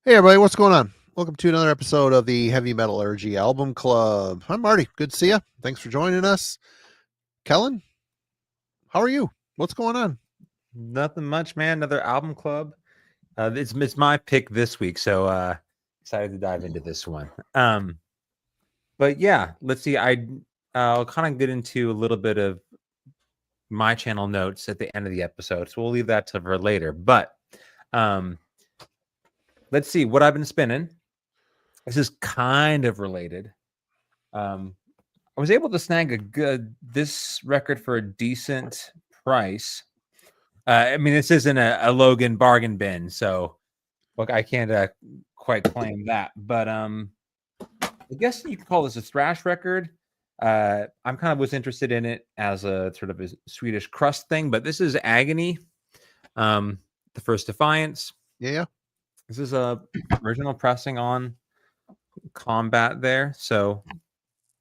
Hey everybody, what's going on? Welcome to another episode of the Heavy Metallurgy Album Club. I'm Marty. Good to see you. Thanks for joining us. Kellen, how are you? What's going on? Nothing much, man. Another album club. It's my pick this week, so excited to dive into this one. But yeah, let's see. I'll kind of get into a little bit of my channel notes at the end of the episode, so we'll leave that for later. But let's see what I've been spinning. This is kind of related. I was able to snag this record for a decent price. I mean, this isn't a Logan bargain bin, so look, I can't quite claim that. But I guess you could call this a thrash record. I'm kind of was interested in it as a sort of a Swedish crust thing, but this is Agony, the first Defiance. Yeah. This is a original pressing on Combat there, so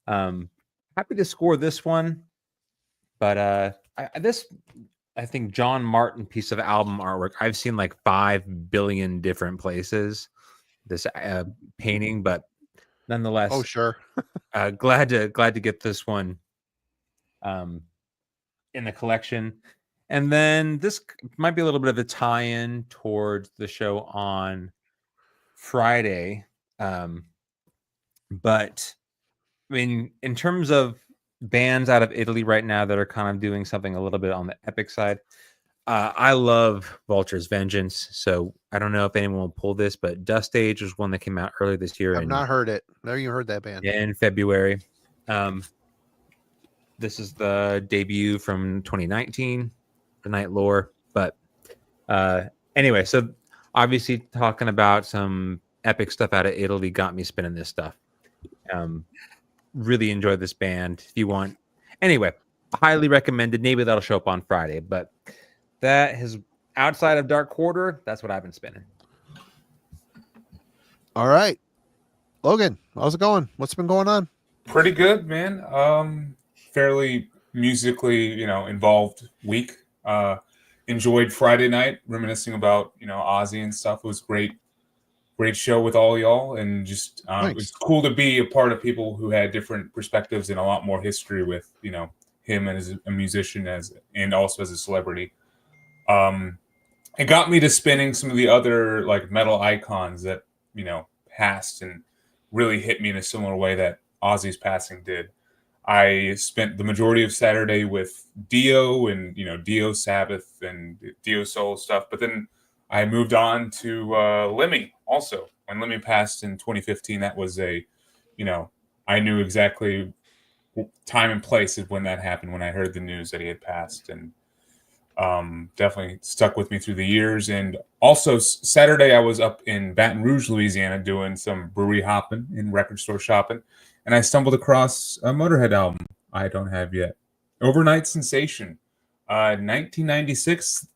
happy to score this one. But I think John Martin piece of album artwork I've seen like 5 billion different places. This painting, but nonetheless, Oh sure. glad to get this one in the collection. And then this might be a little bit of a tie-in towards the show on Friday. But I mean, in terms of bands out of Italy right now that are kind of doing something a little bit on the epic side, I love Vulture's Vengeance. So I don't know if anyone will pull this, but Dust Age was one that came out earlier this year. I've not heard it. Never even heard that band. In February. This is the debut from 2019, The Night Lore. But anyway, so obviously talking about some epic stuff out of Italy got me spinning this stuff. Really enjoy this band. If you want, anyway, highly recommended. Maybe that'll show up on Friday, but that is outside of Dark Quarter. That's what I've been spinning. All right, Logan, how's it going? What's been going on? Pretty good, man. Fairly musically, involved week. Enjoyed Friday night, reminiscing about Ozzy and stuff. It was great show with all y'all, and just Nice. It was cool to be a part of people who had different perspectives and a lot more history with him as a musician and also as a celebrity. It got me to spinning some of the other like metal icons that passed and really hit me in a similar way that Ozzy's passing did. I spent the majority of Saturday with Dio and Dio Sabbath and Dio Soul stuff, but then I moved on to Lemmy also. When Lemmy passed in 2015, that was I knew exactly time and place of when that happened, when I heard the news that he had passed, and definitely stuck with me through the years. And also Saturday, I was up in Baton Rouge, Louisiana, doing some brewery hopping and record store shopping, and I stumbled across a Motorhead album I don't have yet, Overnight Sensation, 1996.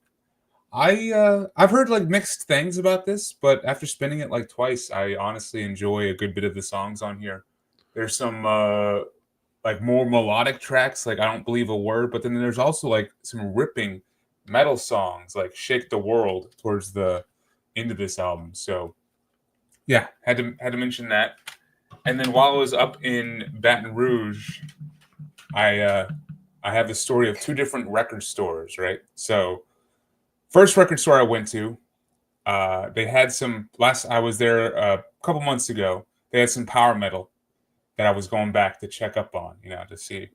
I've heard like mixed things about this, but after spinning it like twice, I honestly enjoy a good bit of the songs on here. There's some like more melodic tracks, like I Don't Believe a Word, but then there's also like some ripping metal songs like Shake the World towards the end of this album. So yeah, had to mention that. And then while I was up in Baton Rouge, I have the story of two different record stores, right? So first record store I went to, they had some I was there a couple months ago. They had some power metal that I was going back to check up on, to see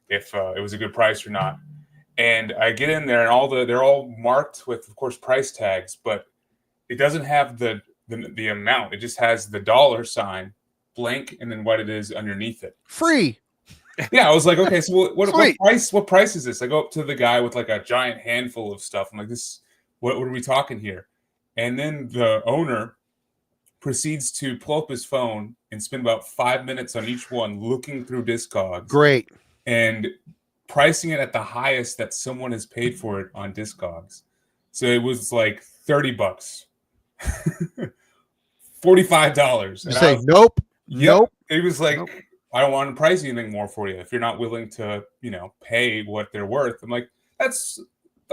if it was a good price or not. And I get in there, and they're all marked with, of course, price tags, but it doesn't have the amount. It just has the dollar sign blank and then what it is underneath it. Free. Yeah, I was like, okay, so what price? What price is this? I go up to the guy with like a giant handful of stuff. I'm like, this, what are we talking here? And then the owner proceeds to pull up his phone and spend about 5 minutes on each one, looking through Discogs. Great. And pricing it at the highest that someone has paid for it on Discogs. So it was like $30, $45. You say nope. Yep. Nope. It was like, nope. I don't want to price anything more for you if you're not willing to, pay what they're worth. I'm like, that's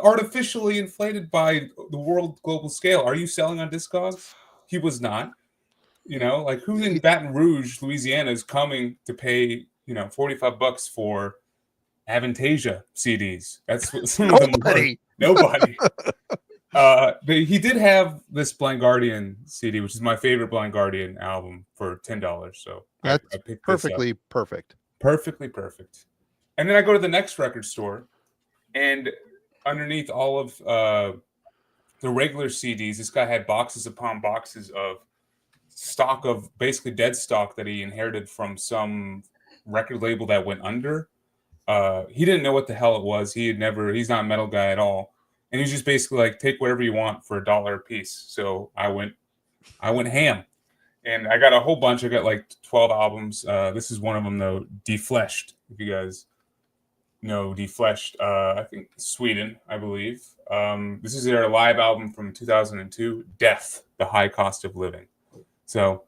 artificially inflated by the world global scale. Are you selling on Discogs? he was not. You know, like who in Baton Rouge, Louisiana, is coming to pay $45 for Avantasia CDs? That's what some of them were. Nobody. He did have this Blind Guardian CD, which is my favorite Blind Guardian album, for $10. So That's I picked perfectly this up. perfect. Perfect. And then I go to the next record store, and underneath all of the regular CDs, this guy had boxes upon boxes of stock, of basically dead stock that he inherited from some record label that went under. He didn't know what the hell it was. He's not a metal guy at all. And he's just basically like, take whatever you want for $1 a piece. So I went ham, and I got a whole bunch. I got like 12 albums. This is one of them though, Defleshed. If you guys know Defleshed, I think Sweden, I believe. This is their live album from 2002, Death, The High Cost of Living. So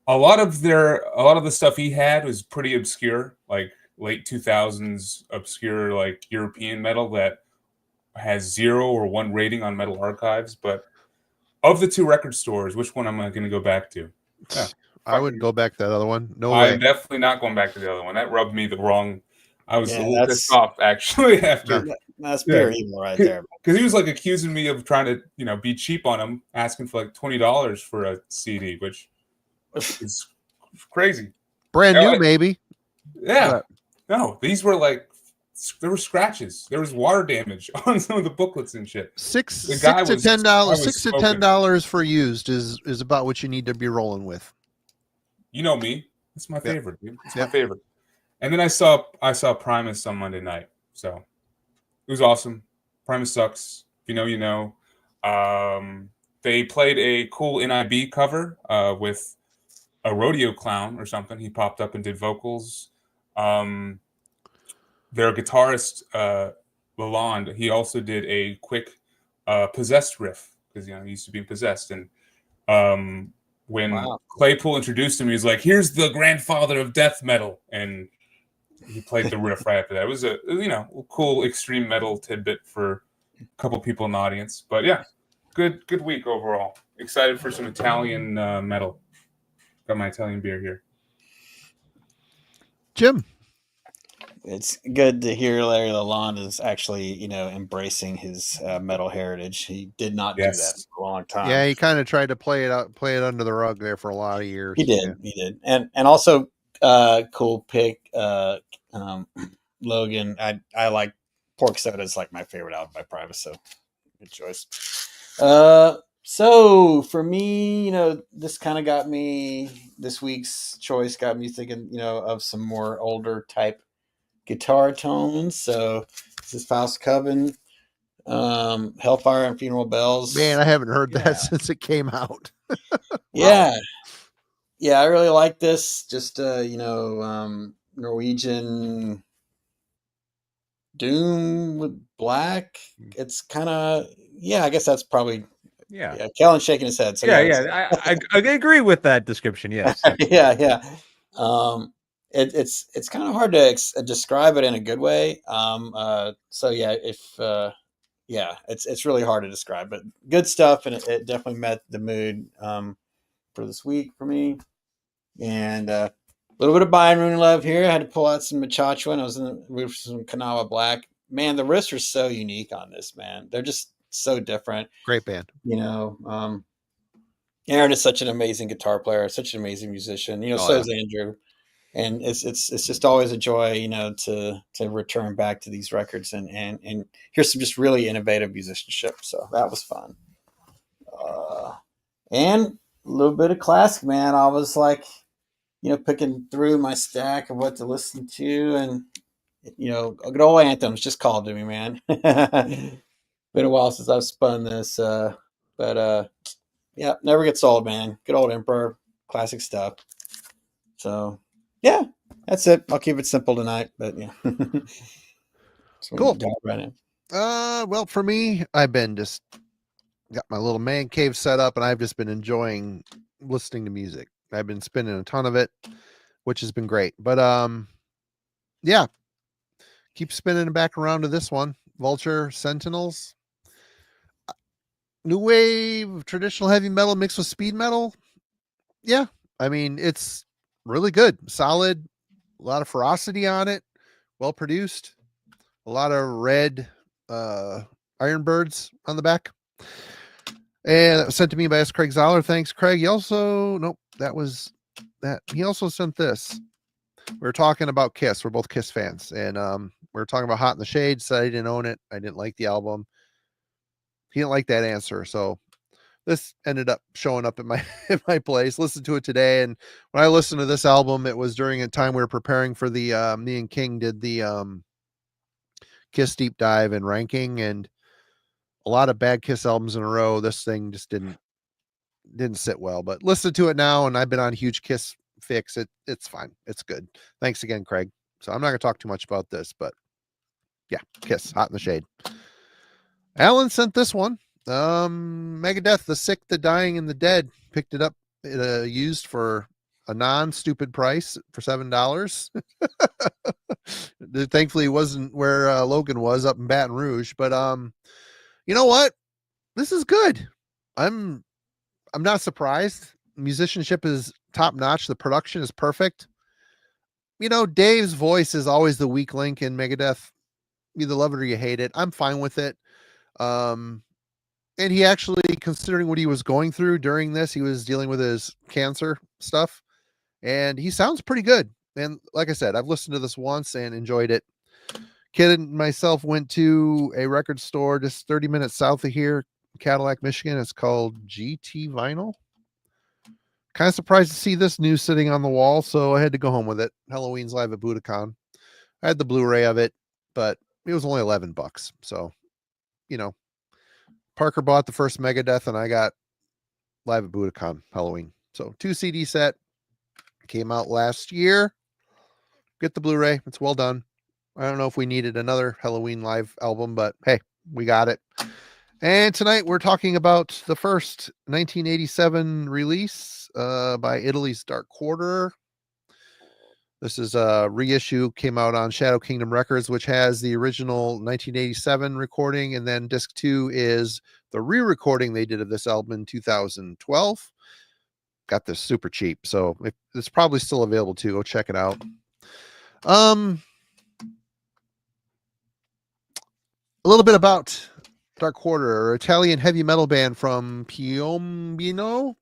a lot of the stuff he had was pretty obscure, like late 2000s obscure, like European metal that has 0 or 1 rating on Metal Archives. But of the two record stores, which one am I going to go back to? Yeah, I would go back to that other one. No way. I'm definitely not going back to the other one. That rubbed me the wrong. I was a little pissed off actually after. That's pure evil right there. Because he was like accusing me of trying to, be cheap on him, asking for like $20 for a CD, which is crazy. Brand new, maybe. Yeah. But no, these were like, there were scratches. There was water damage on some of the booklets and shit. $6 to $10 for used is about what you need to be rolling with. You know me. It's my favorite, dude. It's my favorite. And then I saw Primus on Monday night. So it was awesome. Primus sucks. If you know, you know. They played a cool NIB cover with a rodeo clown or something. He popped up and did vocals. Their guitarist, Lalonde, he also did a quick Possessed riff, because he used to be Possessed. And when Claypool introduced him, he was like, "Here's the grandfather of death metal," and he played the riff right after that. It was a cool extreme metal tidbit for a couple people in the audience. But yeah, good week overall. Excited for some Italian metal. Got my Italian beer here. Jim. It's good to hear Larry Lalonde is actually, embracing his metal heritage. He did not do that for a long time. Yeah, he kind of tried to play it under the rug there for a lot of years. He did. And also cool pick, Logan. I like Pork Soda is like my favorite album by Primus, so good choice. So for me, this kind of got me, this week's choice got me thinking, of some more older type guitar tones. So this is Faust Coven, Hellfire and Funeral Bells. Man, I haven't heard that since it came out. Yeah, I really like this. Just Norwegian doom with black. It's kind of I guess that's probably Kellen's shaking his head. So I agree with that description. Yes. yeah. It's kind of hard to describe it in a good way. It's really hard to describe, but good stuff, and it definitely met the mood for this week for me. And a little bit of Bayern Rooney love here. I had to pull out some Machacho, and I was in the mood for some Kanawha Black. Man, the riffs are so unique on this, man. They're just so different. Great band. Aaron is such an amazing guitar player, such an amazing musician. So is Andrew. And it's just always a joy, to return back to these records and hear some just really innovative musicianship. So that was fun. And a little bit of classic, man. I was like, picking through my stack of what to listen to, and good old anthems just called to me, man. Been a while since I've spun this, but never gets old, man. Good old Emperor, classic stuff. So. Yeah, that's it. I'll keep it simple tonight, but yeah. Cool. Right now. Well, for me, I've been just got my little man cave set up, and I've just been enjoying listening to music. I've been spinning a ton of it, which has been great. But keep spinning back around to this one, Vulture Sentinels. new wave traditional heavy metal mixed with speed metal. Yeah, I mean, it's really good, solid, a lot of ferocity on it, well produced, a lot of red iron birds on the back. And that was sent to me by S. Craig Zoller. Thanks, Craig. He also, nope, that was that. He also sent this. We were talking about Kiss. We're both Kiss fans. And we were talking about Hot in the Shade. Said I didn't own it. I didn't like the album. He didn't like that answer. So this ended up showing up at my at my place. Listened to it today. And when I listened to this album, it was during a time we were preparing for the me and King did the Kiss deep dive and ranking, and a lot of bad Kiss albums in a row. This thing just didn't sit well, but listen to it now, and I've been on a huge Kiss fix. It's fine. It's good. Thanks again, Craig. So I'm not gonna talk too much about this, but yeah, Kiss, Hot in the Shade. Alan sent this one. Megadeth, The Sick, The Dying, and The Dead. Picked it up used for a non-stupid price for $7. Thankfully, it wasn't where Logan was, up in Baton Rouge. But you know what? This is good. I'm not surprised. Musicianship is top notch. The production is perfect. You know, Dave's voice is always the weak link in Megadeth. You either love it or you hate it. I'm fine with it. And he actually, considering what he was going through during this, he was dealing with his cancer stuff, and he sounds pretty good. And like I said, I've listened to this once and enjoyed it. Kid and myself went to a record store just 30 minutes south of here, Cadillac, Michigan. It's called GT Vinyl. Kind of surprised to see this new sitting on the wall, so I had to go home with it. Halloween's live at Budokan. I had the Blu-ray of it, but it was only $11. So, you know, Parker bought the first Megadeth, and I got live at Budokan Halloween. So 2 CD set, came out last year. Get the Blu-ray. It's well done. I don't know if we needed another Halloween live album, but hey, we got it. And tonight we're talking about the first 1987 release by Italy's Dark Quarter. This is a reissue, came out on Shadow Kingdom Records, which has the original 1987 recording, and then disc 2 is the re-recording they did of this album in 2012. Got this super cheap, so it's probably still available too. Go check it out. A little bit about Dark Quarter, Italian heavy metal band from Piombino,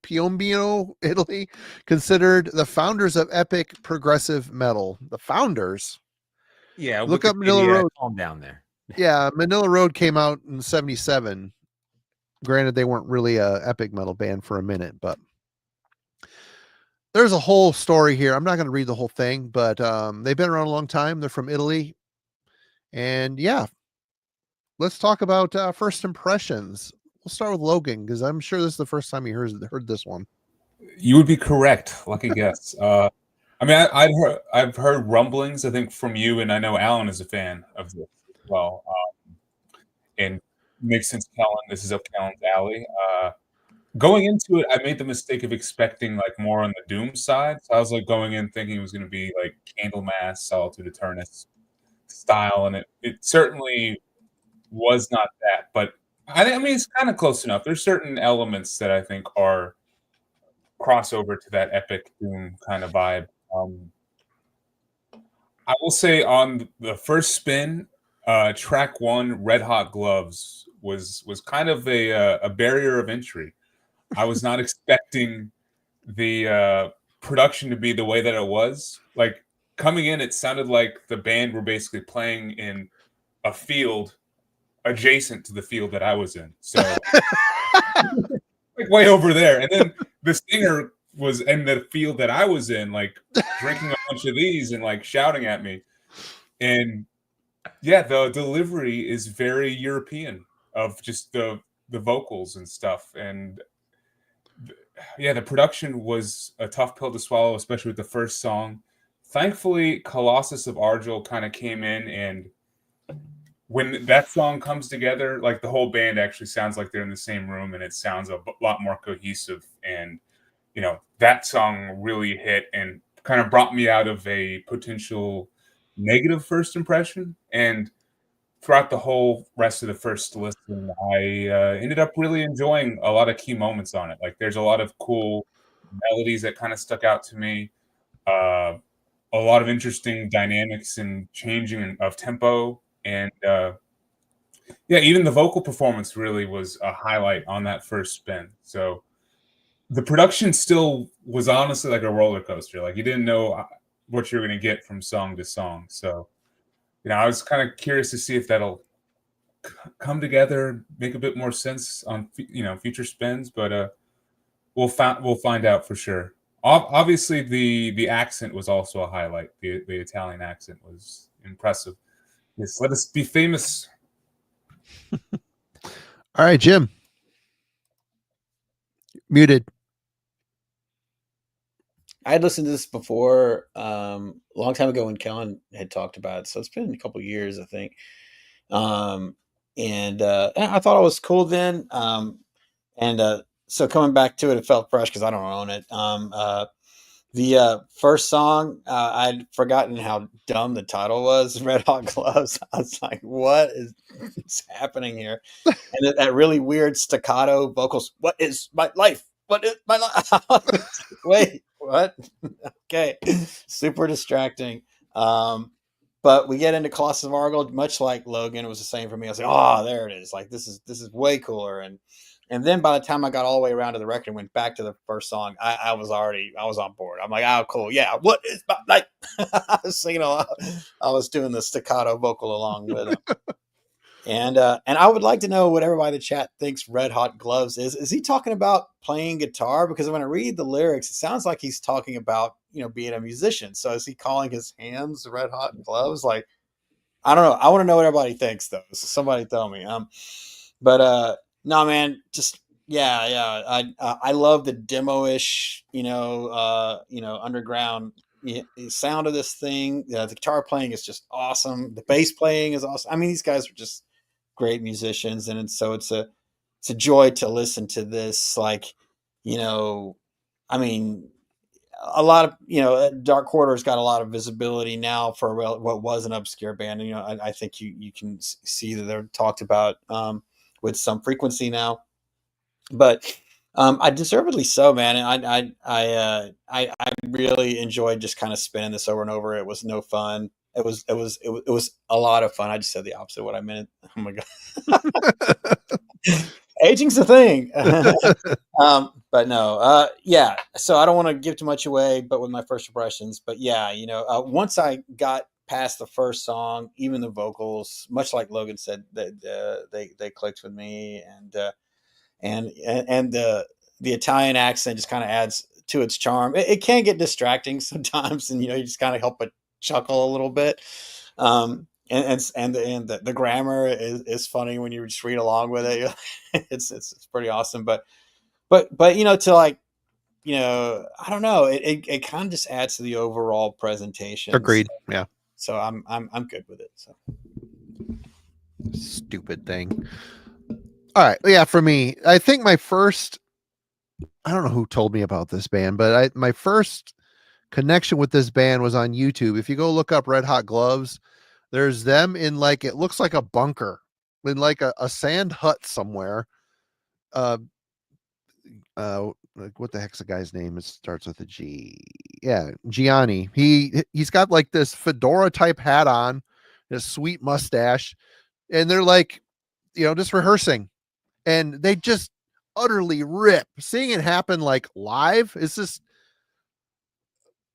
Italy, considered the founders of epic progressive metal. The founders. Yeah, look up Manila Road. Calm down there. Yeah, Manila Road came out in '77. Granted, they weren't really a epic metal band for a minute, but there's a whole story here. I'm not going to read the whole thing, but they've been around a long time. They're from Italy, and yeah. Let's talk about first impressions. We'll start with Logan, because I'm sure this is the first time you heard this one. You would be correct. Lucky guess. I mean, I've heard rumblings, I think, from you, and I know Alan is a fan of this as well. And makes sense, Kellen. This is up Kellen's alley. Going into it, I made the mistake of expecting like more on the Doom side. So I was like going in thinking it was going to be like Candlemass, Solitude Aeternus style, and it certainly was not that, but I mean it's kind of close enough. There's certain elements that I think are crossover to that epic Doom kind of vibe. I will say on the first spin, track 1, Red Hot Gloves, was kind of a barrier of entry. I was not expecting the production to be the way that it was. Like coming in, it sounded like the band were basically playing in a field adjacent to the field that I was in, so like way over there. And then the singer was in the field that I was in, like drinking a bunch of these and like shouting at me. And yeah, the delivery is very European of just the vocals and stuff. And yeah, the production was a tough pill to swallow, especially with the first song. Thankfully, Colossus of Argel kind of came in, and when that song comes together, like the whole band actually sounds like they're in the same room, and it sounds a lot more cohesive. And, you know, that song really hit and kind of brought me out of a potential negative first impression. And throughout the whole rest of the first listen, I ended up really enjoying a lot of key moments on it. Like there's a lot of cool melodies that kind of stuck out to me. A lot of interesting dynamics and changing of tempo, and yeah, even the vocal performance really was a highlight on that first spin. So the production still was honestly like a roller coaster. Like you didn't know what you were going to get from song to song. So I was kind of curious to see if that'll come together, make a bit more sense on future spins. But we'll find out for sure. Obviously, the accent was also a highlight. The Italian accent was impressive. Yes, let us be famous. All right, Jim. Muted. I had listened to this before, a long time ago when Kellen had talked about it. So it's been a couple of years, I think. And I thought it was cool then. So coming back to it, it felt fresh because I don't own it. The first song, I'd forgotten how dumb the title was, Red Hot Gloves. I was like, what is happening here? And that really weird staccato vocals. What is my life? What is my life? Wait, what? Okay. Super distracting. But we get into Colossus of Argyle, much like Logan. It was the same for me. I was like, oh, there it is. Like, this is way cooler. And then by the time I got all the way around to the record and went back to the first song, I was on board. I'm like, oh, cool. Yeah. What is my life? I was singing I was doing the staccato vocal along with him. And I would like to know what everybody in the chat thinks Red Hot Gloves is. Is he talking about playing guitar? Because when I read the lyrics, it sounds like he's talking about, being a musician. So is he calling his hands Red Hot Gloves? Like, I don't know. I want to know what everybody thinks though. So somebody tell me. No, man, just yeah. I love the demo-ish, underground sound of this thing. The guitar playing is just awesome. The bass playing is awesome. I mean, these guys are just great musicians, and so it's a joy to listen to this. Like, I mean, a lot of Dark Quarter's got a lot of visibility now for what was an obscure band. And, I think you can see that they're talked about with some frequency now, but I deservedly so, man. And I really enjoyed just kind of spinning this over and over. It was no fun. It was a lot of fun. I just said the opposite of what I meant. Oh my god. Aging's a thing. But no, yeah. So I don't want to give too much away, but with my first impressions, but yeah, once I got past the first song, even the vocals, much like Logan said, that they clicked with me, and the Italian accent just kind of adds to its charm. It can get distracting sometimes, and you just kind of help but chuckle a little bit. And the grammar is funny when you just read along with it. It's pretty awesome. But to like, I don't know. It kind of just adds to the overall presentation. Agreed. Yeah. So I'm good with it. So stupid thing. All right. Yeah. For me, I think I don't know who told me about this band, but my first connection with this band was on YouTube. If you go look up Red Hot Gloves, there's them in like, it looks like a bunker in like a sand hut somewhere. Like what the heck's the guy's name? It starts with a G. Yeah, Gianni. He's got like this fedora type hat on, his sweet mustache, and they're like, just rehearsing, and they just utterly rip. Seeing it happen like live is just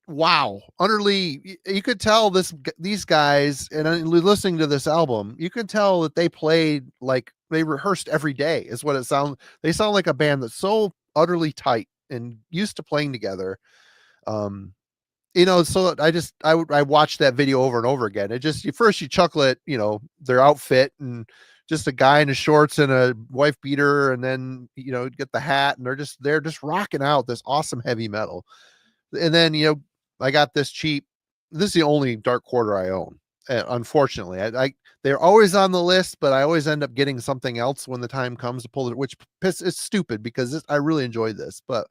wow, utterly. You could tell these guys, and listening to this album, you can tell that they played like they rehearsed every day. Is what it sounds. They sound like a band that's so utterly tight and used to playing together. So I watched that video over and over again. It just, first you chuckle at, their outfit and just a guy in his shorts and a wife beater. And then, get the hat, and they're just rocking out this awesome heavy metal. And then, I got this cheap, this is the only Dark Quarter I own. Unfortunately, they're always on the list, but I always end up getting something else when the time comes to pull it, which is stupid because I really enjoyed this, but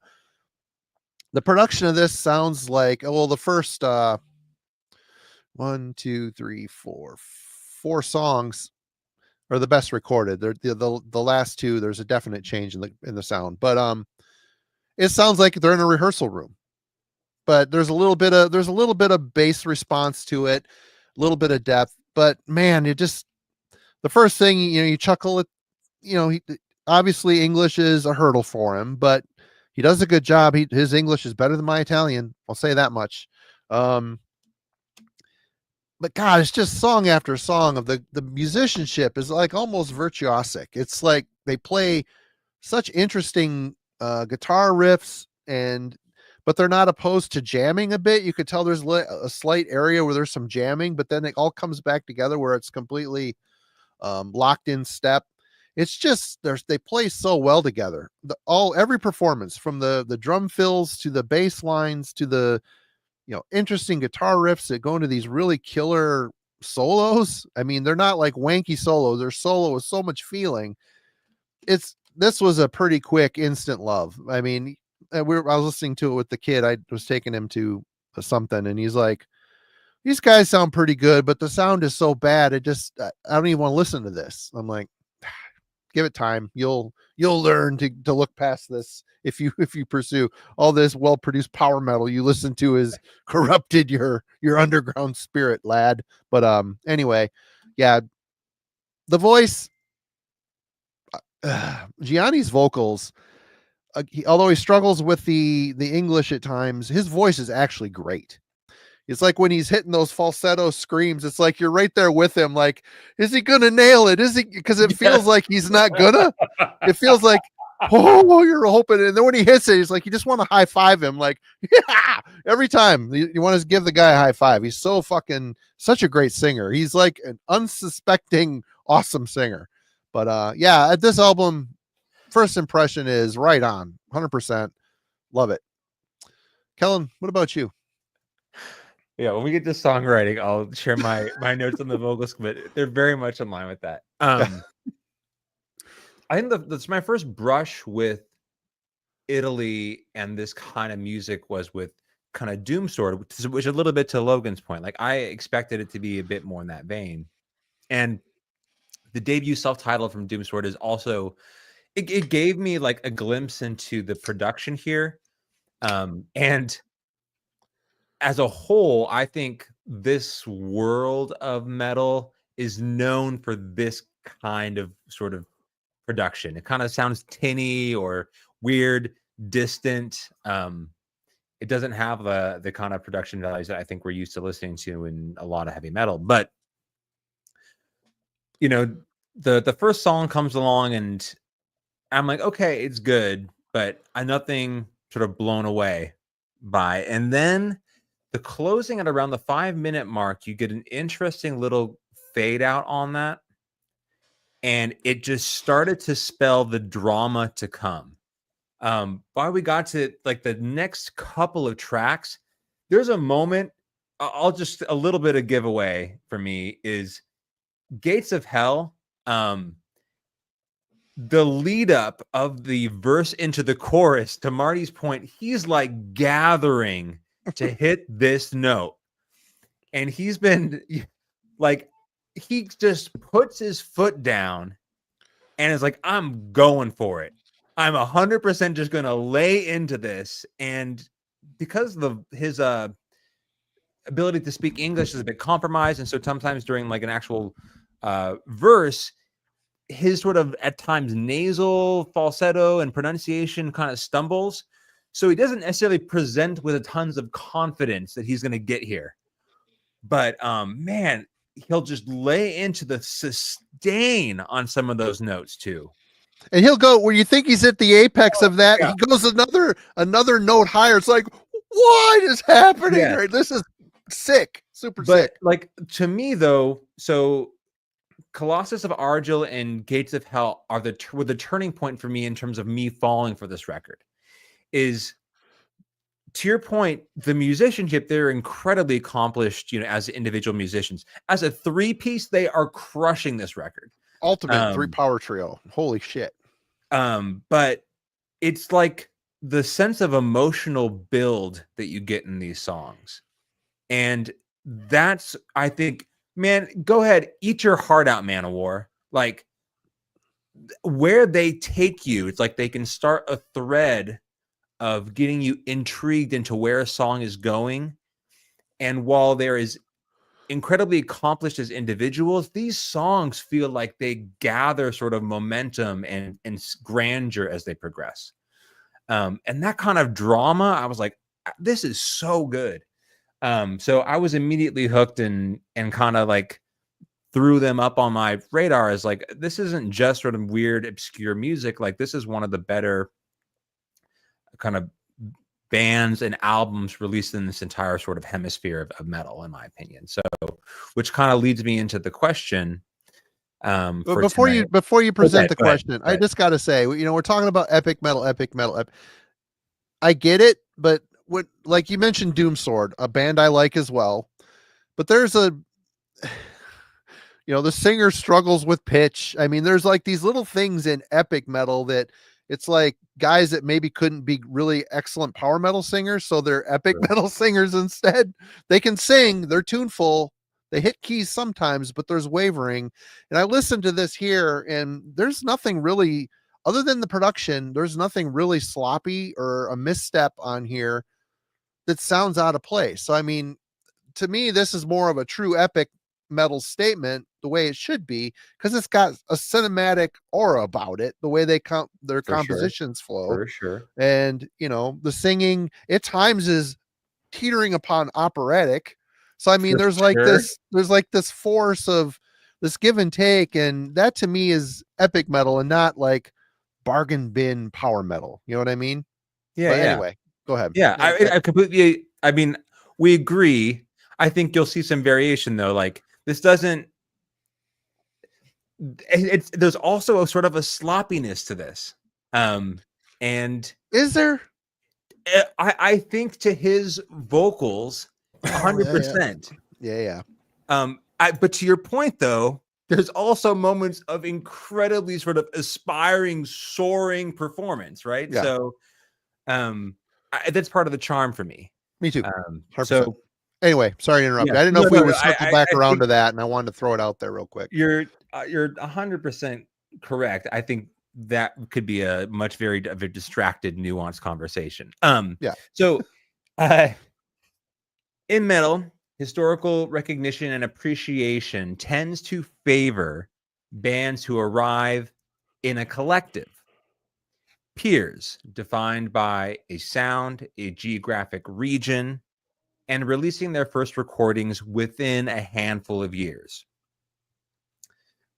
the production of this sounds like, the first 4 songs or the best recorded. They're the last two. There's a definite change in the sound, but it sounds like they're in a rehearsal room. But there's a little bit of bass response to it, a little bit of depth. But man, it just the first thing you chuckle at, obviously English is a hurdle for him, but he does a good job. His English is better than my Italian. I'll say that much. But God, it's just song after song of the musicianship is like almost virtuosic. It's like they play such interesting guitar riffs, but they're not opposed to jamming a bit. You could tell there's a slight area where there's some jamming, but then it all comes back together where it's completely locked in step. It's just they play so well together. Every performance, from the drum fills to the bass lines to the interesting guitar riffs that go into these really killer solos. I mean, they're not like wanky solos. They're solo with so much feeling. This was a pretty quick instant love. I mean, I was listening to it with the kid. I was taking him to something, and he's like, "These guys sound pretty good, but the sound is so bad. I don't even want to listen to this." I'm like, give it time. You'll learn to look past this if you pursue all this well-produced power metal you listen to has corrupted your underground spirit, lad. But anyway, yeah, the voice, Gianni's vocals, although he struggles with the English at times, his voice is actually great. It's like when he's hitting those falsetto screams, it's like you're right there with him. Like, is he gonna nail it? Is he? Because it feels like he's not gonna. It feels like, oh, you're hoping. And then when he hits it, he's like, you just want to high five him. Like, yeah, every time you want to give the guy a high five. He's such a great singer. He's like an unsuspecting, awesome singer. But yeah, at this album, first impression is right on, 100%. Love it. Kellen, what about you? Yeah, when we get to songwriting, I'll share my notes on the vocals, but they're very much in line with that. I think that's my first brush with Italy and this kind of music was with kind of Doomsword, which a little bit to Logan's point. Like, I expected it to be a bit more in that vein. And the debut self-titled from Doomsword is also, it gave me like a glimpse into the production here. And as a whole, I think this world of metal is known for this kind of sort of production. It kind of sounds tinny or weird, distant. It doesn't have the kind of production values that I think we're used to listening to in a lot of heavy metal. But the first song comes along and I'm like, okay, it's good, but I'm nothing sort of blown away by. And then the closing at around the 5-minute mark, you get an interesting little fade out on that. And it just started to spell the drama to come. While we got to like the next couple of tracks, there's a moment, a little bit of giveaway for me is Gates of Hell. The lead up of the verse into the chorus, to Marty's point, he's like gathering to hit this note, and he's been like, he just puts his foot down and is like, I'm going for it. I'm 100% just going to lay into this. And because his ability to speak English is a bit compromised, and so sometimes during like an actual verse, his sort of at times nasal falsetto and pronunciation kind of stumbles. So he doesn't necessarily present with a tons of confidence that he's going to get here. But man, he'll just lay into the sustain on some of those notes too. And he'll go where you think he's at the apex of that. Yeah. He goes another note higher. It's like, what is happening? Yeah. Right? This is sick, super sick. Like, to me though, so Colossus of Argyle and Gates of Hell were the turning point for me in terms of me falling for this record. Is, to your point, the musicianship, they're incredibly accomplished, as individual musicians. As a 3-piece, they are crushing this record. Ultimate 3-power trio. Holy shit. But it's like the sense of emotional build that you get in these songs. And that's, I think, man, go ahead, eat your heart out, Man of War. like where they take you, it's like they can start a thread of getting you intrigued into where a song is going. And while there is incredibly accomplished as individuals, these songs feel like they gather sort of momentum and grandeur as they progress. And that kind of drama, I was like, this is so good. So I was immediately hooked and kind of like threw them up on my radar as like, this isn't just sort of weird, obscure music. Like, this is one of the better kind of bands and albums released in this entire sort of hemisphere of metal, in my opinion. So, which kind of leads me into the question. Before you present the question, I just got to say, we're talking about epic metal. I get it, but what, like you mentioned, Doomsword, a band I like as well, but there's the singer struggles with pitch. I mean, there's like these little things in epic metal that it's like guys that maybe couldn't be really excellent power metal singers, so they're epic metal singers instead. They can sing, they're tuneful, they hit keys sometimes, but there's wavering. And I listened to this here, and there's nothing really, other than the production, there's nothing really sloppy or a misstep on here that sounds out of place. So, I mean, to me, this is more of a true epic metal statement, the way it should be, because it's got a cinematic aura about it, the way their compositions flow. For sure. And, the singing at times is teetering upon operatic. So, I mean, there's like this force of this give and take. And that to me is epic metal and not like bargain bin power metal. You know what I mean? Yeah. But anyway, go ahead. Yeah. I completely, I mean, we agree. I think you'll see some variation though. Like, this doesn't, there's also a sort of a sloppiness to this. And is there? I think to his vocals, 100%. Yeah. But to your point though, there's also moments of incredibly sort of aspiring, soaring performance, right? Yeah. So that's part of the charm for me. Me too. So anyway, sorry to interrupt. Yeah. I didn't know if we would circle back around to that, and I wanted to throw it out there real quick. You're 100% correct. I think that could be a much very distracted, nuanced conversation. Yeah. So, in metal, historical recognition and appreciation tends to favor bands who arrive in a collective. Peers, defined by a sound, a geographic region, and releasing their first recordings within a handful of years.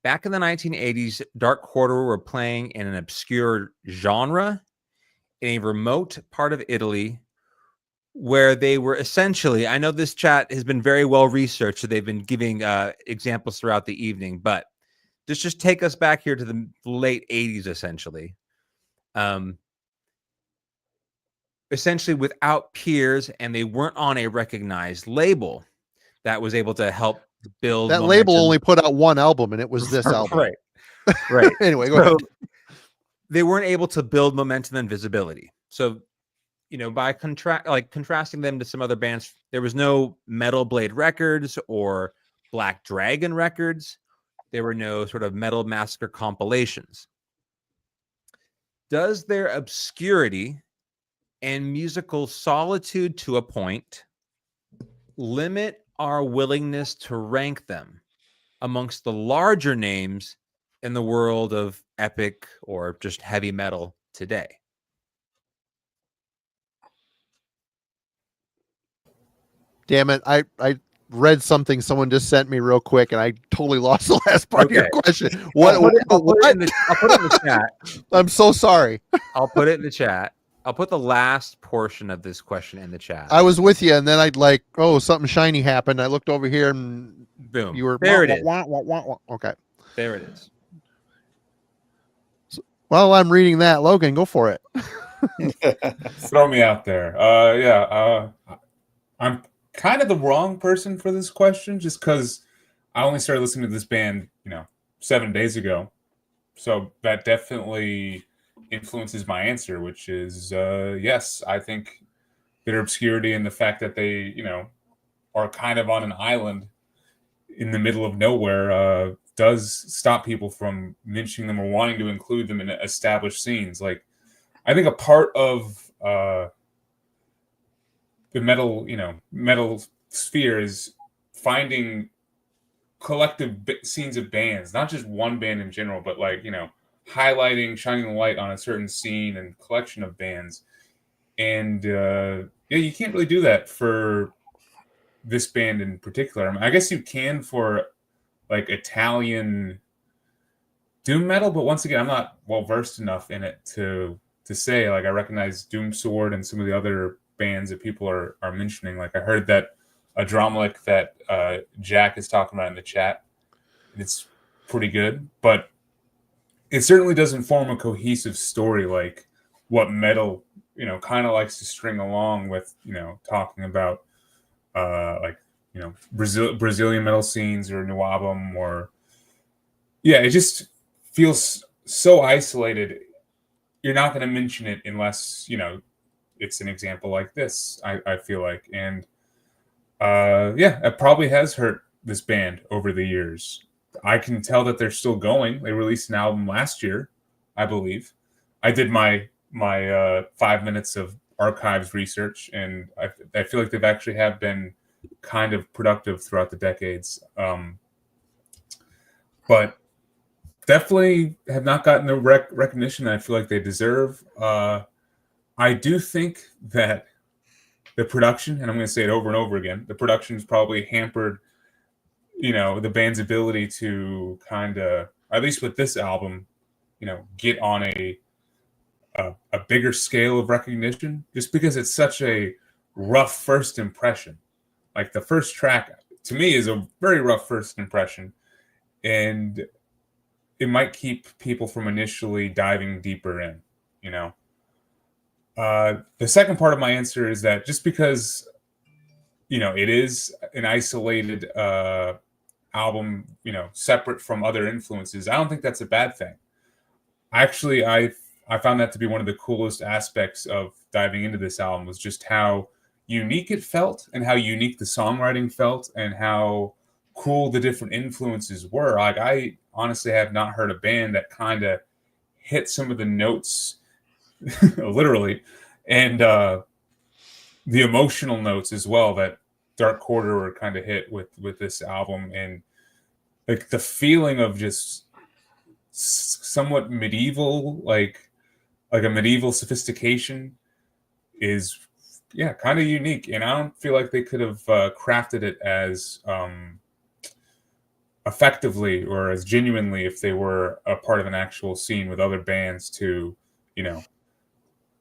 Back in the 1980s, Dark Quarter were playing in an obscure genre in a remote part of Italy where they were essentially, I know this chat has been very well researched, so they've been giving examples throughout the evening, but just take us back here to the late 80s, essentially. Essentially without peers, and they weren't on a recognized label that was able to help build that momentum. label only put out one album, and it was this album. Right. Anyway, go ahead. They weren't able to build momentum and visibility. So, by contrasting them to some other bands, there was no Metal Blade Records or Black Dragon Records. There were no sort of Metal Massacre compilations. Does their obscurity and musical solitude to a point limit our willingness to rank them amongst the larger names in the world of epic or just heavy metal today? Damn it. I read something someone just sent me real quick, and I totally lost the last part of your question. I'll put it in the chat. I'm so sorry. I'll put it in the chat. I'll put the last portion of this question in the chat. I was with you, and then I'd like, something shiny happened. I looked over here, and boom, you were there. It is. Okay, there it is. So, while I'm reading that, Logan, go for it. Throw me out there. I'm kind of the wrong person for this question, just because I only started listening to this band, 7 days ago. So that definitely influences my answer, which is yes. I think their obscurity and the fact that they, are kind of on an island in the middle of nowhere does stop people from mentioning them or wanting to include them in established scenes. Like, I think a part of the metal sphere is finding collective scenes of bands, not just one band in general, but like, highlighting, shining the light on a certain scene and collection of bands. And you can't really do that for this band in particular. I mean, I guess you can for like Italian doom metal, but once again, I'm not well versed enough in it to say, like, I recognize Doom Sword and some of the other bands that people are mentioning. Like, I heard that a Dromlick that Jack is talking about in the chat, it's pretty good, but it certainly doesn't form a cohesive story like what metal, kind of likes to string along with, talking about Brazilian metal scenes or new album, or it just feels so isolated. You're not going to mention it unless it's an example like this. I feel like, and it probably has hurt this band over the years. I can tell that they're still going. They released an album last year, I believe. I did my 5 minutes of archives research, and I feel like they've actually have been kind of productive throughout the decades. But definitely have not gotten the recognition that I feel like they deserve. I do think that the production, and I'm going to say it over and over again, the production is probably hampered, the band's ability to kind of, at least with this album, get on a bigger scale of recognition, just because it's such a rough first impression. Like, the first track to me is a very rough first impression, and it might keep people from initially diving deeper in, The second part of my answer is that just because, it is an isolated album, separate from other influences, I don't think that's a bad thing. Actually, I found that to be one of the coolest aspects of diving into this album, was just how unique it felt, and how unique the songwriting felt, and how cool the different influences were. Like, I honestly have not heard a band that kind of hit some of the notes literally, and the emotional notes as well that Dark Quarter were kind of hit with this album. And like, the feeling of just somewhat medieval, like a medieval sophistication is kind of unique, and I don't feel like they could have crafted it as effectively or as genuinely if they were a part of an actual scene with other bands to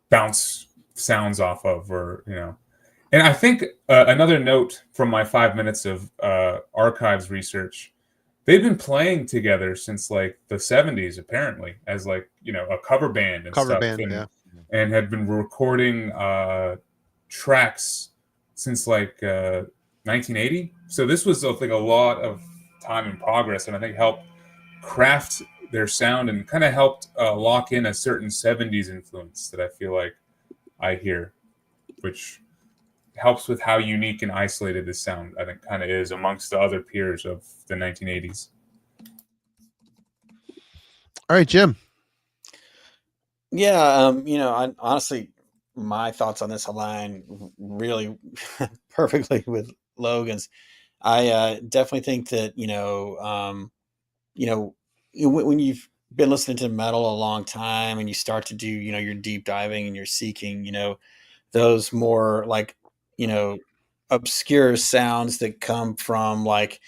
bounce sounds off of, or and I think another note from my 5 minutes of archives research, they've been playing together since like the 70s, apparently, as like a cover band and stuff, and had been recording tracks since like 1980. So this was like a lot of time in progress, and I think helped craft their sound and kind of helped lock in a certain 70s influence that I feel like I hear, which helps with how unique and isolated this sound I think kind of is amongst the other peers of the 1980s. All right, Jim. Yeah, I honestly, my thoughts on this align really perfectly with Logan's. I definitely think that when you've been listening to metal a long time and you start to do your deep diving and you're seeking those more like obscure sounds that come from like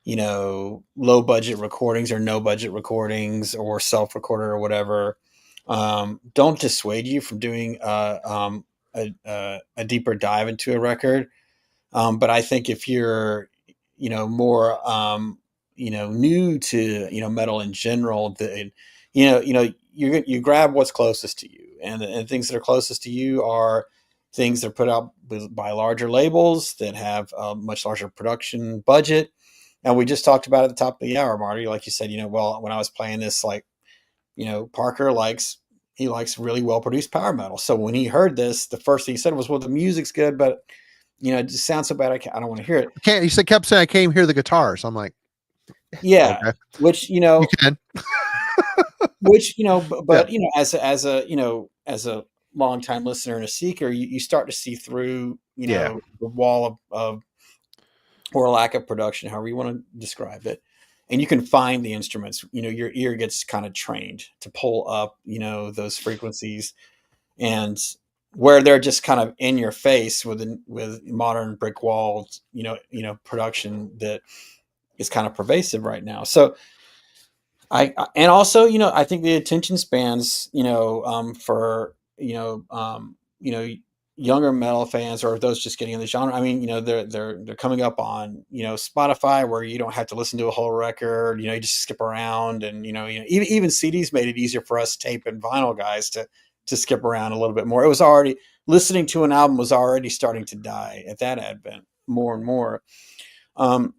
low budget recordings or no budget recordings or self-recorded or whatever, don't dissuade you from doing a deeper dive into a record. But I think if you're more new to metal in general, that you grab what's closest to you, and things that are closest to you are things that are put out by larger labels that have a much larger production budget. And we just talked about at the top of the hour, Marty, like you said, well, when I was playing this, like, Parker likes really well produced power metal. So when he heard this, the first thing he said was, well, the music's good, but it just sounds so bad. I don't want to hear it. He kept saying, I can't even hear the guitars. I'm like, Yeah, Okay. which You can. but as a longtime listener and a seeker, you start to see through Yeah. the wall of or lack of production, however you want to describe it, and you can find the instruments. Your ear gets kind of trained to pull up those frequencies, and where they're just kind of in your face with modern brick walls, production that is kind of pervasive right now. So and also, I think the attention spans, for, younger metal fans or those just getting in the genre. I mean, they're coming up on, Spotify, where you don't have to listen to a whole record, you just skip around, and, even CDs made it easier for us tape and vinyl guys to skip around a little bit more. It was already, listening to an album was already starting to die at that advent more and more. And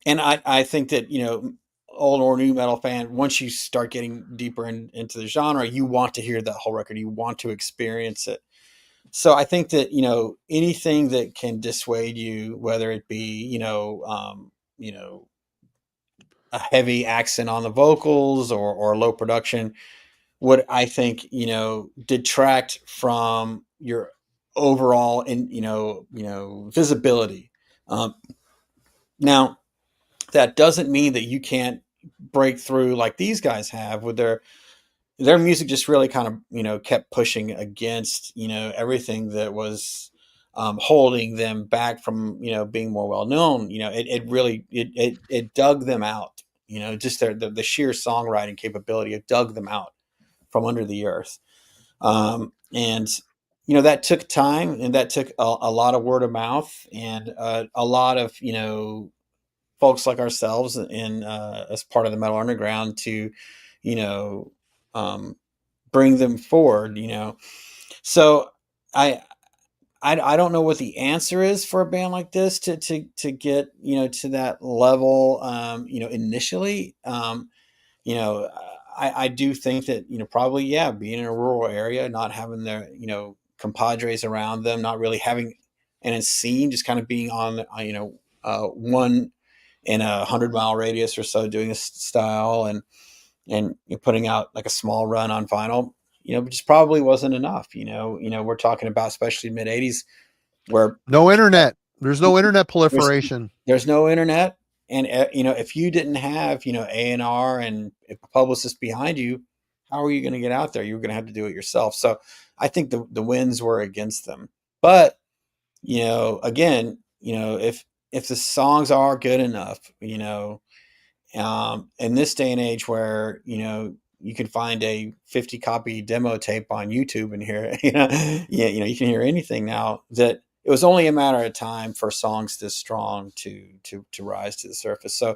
I think that, old or new metal fan, once you start getting deeper into the genre, you want to hear that whole record. You want to experience it. So I think that, anything that can dissuade you, whether it be, a heavy accent on the vocals or low production, would, I think, detract from your overall visibility. Now, that doesn't mean that you can't break through like these guys have with their music. Just really kind of kept pushing against everything that was holding them back from being more well known. It really it dug them out. Just the sheer songwriting capability, it dug them out from under the earth. And that took time, and that took a lot of word of mouth, and a lot of folks like ourselves and as part of the metal underground to um, bring them forward. So I don't know what the answer is for a band like this to get to that level initially. I do think that probably, yeah, being in a rural area, not having their compadres around them, not really having an scene, just kind of being on one in 100-mile radius or so doing this style, and you're putting out like a small run on vinyl, just probably wasn't enough. We're talking about, especially mid 80s, where No internet. There's no internet proliferation. there's no internet. And if you didn't have A&R and a publicist behind you, how are you going to get out there? You're going to have to do it yourself. So I think the winds were against them. But again, if the songs are good enough, in this day and age where you can find a 50 copy demo tape on YouTube and hear you can hear anything now, that it was only a matter of time for songs this strong to rise to the surface. So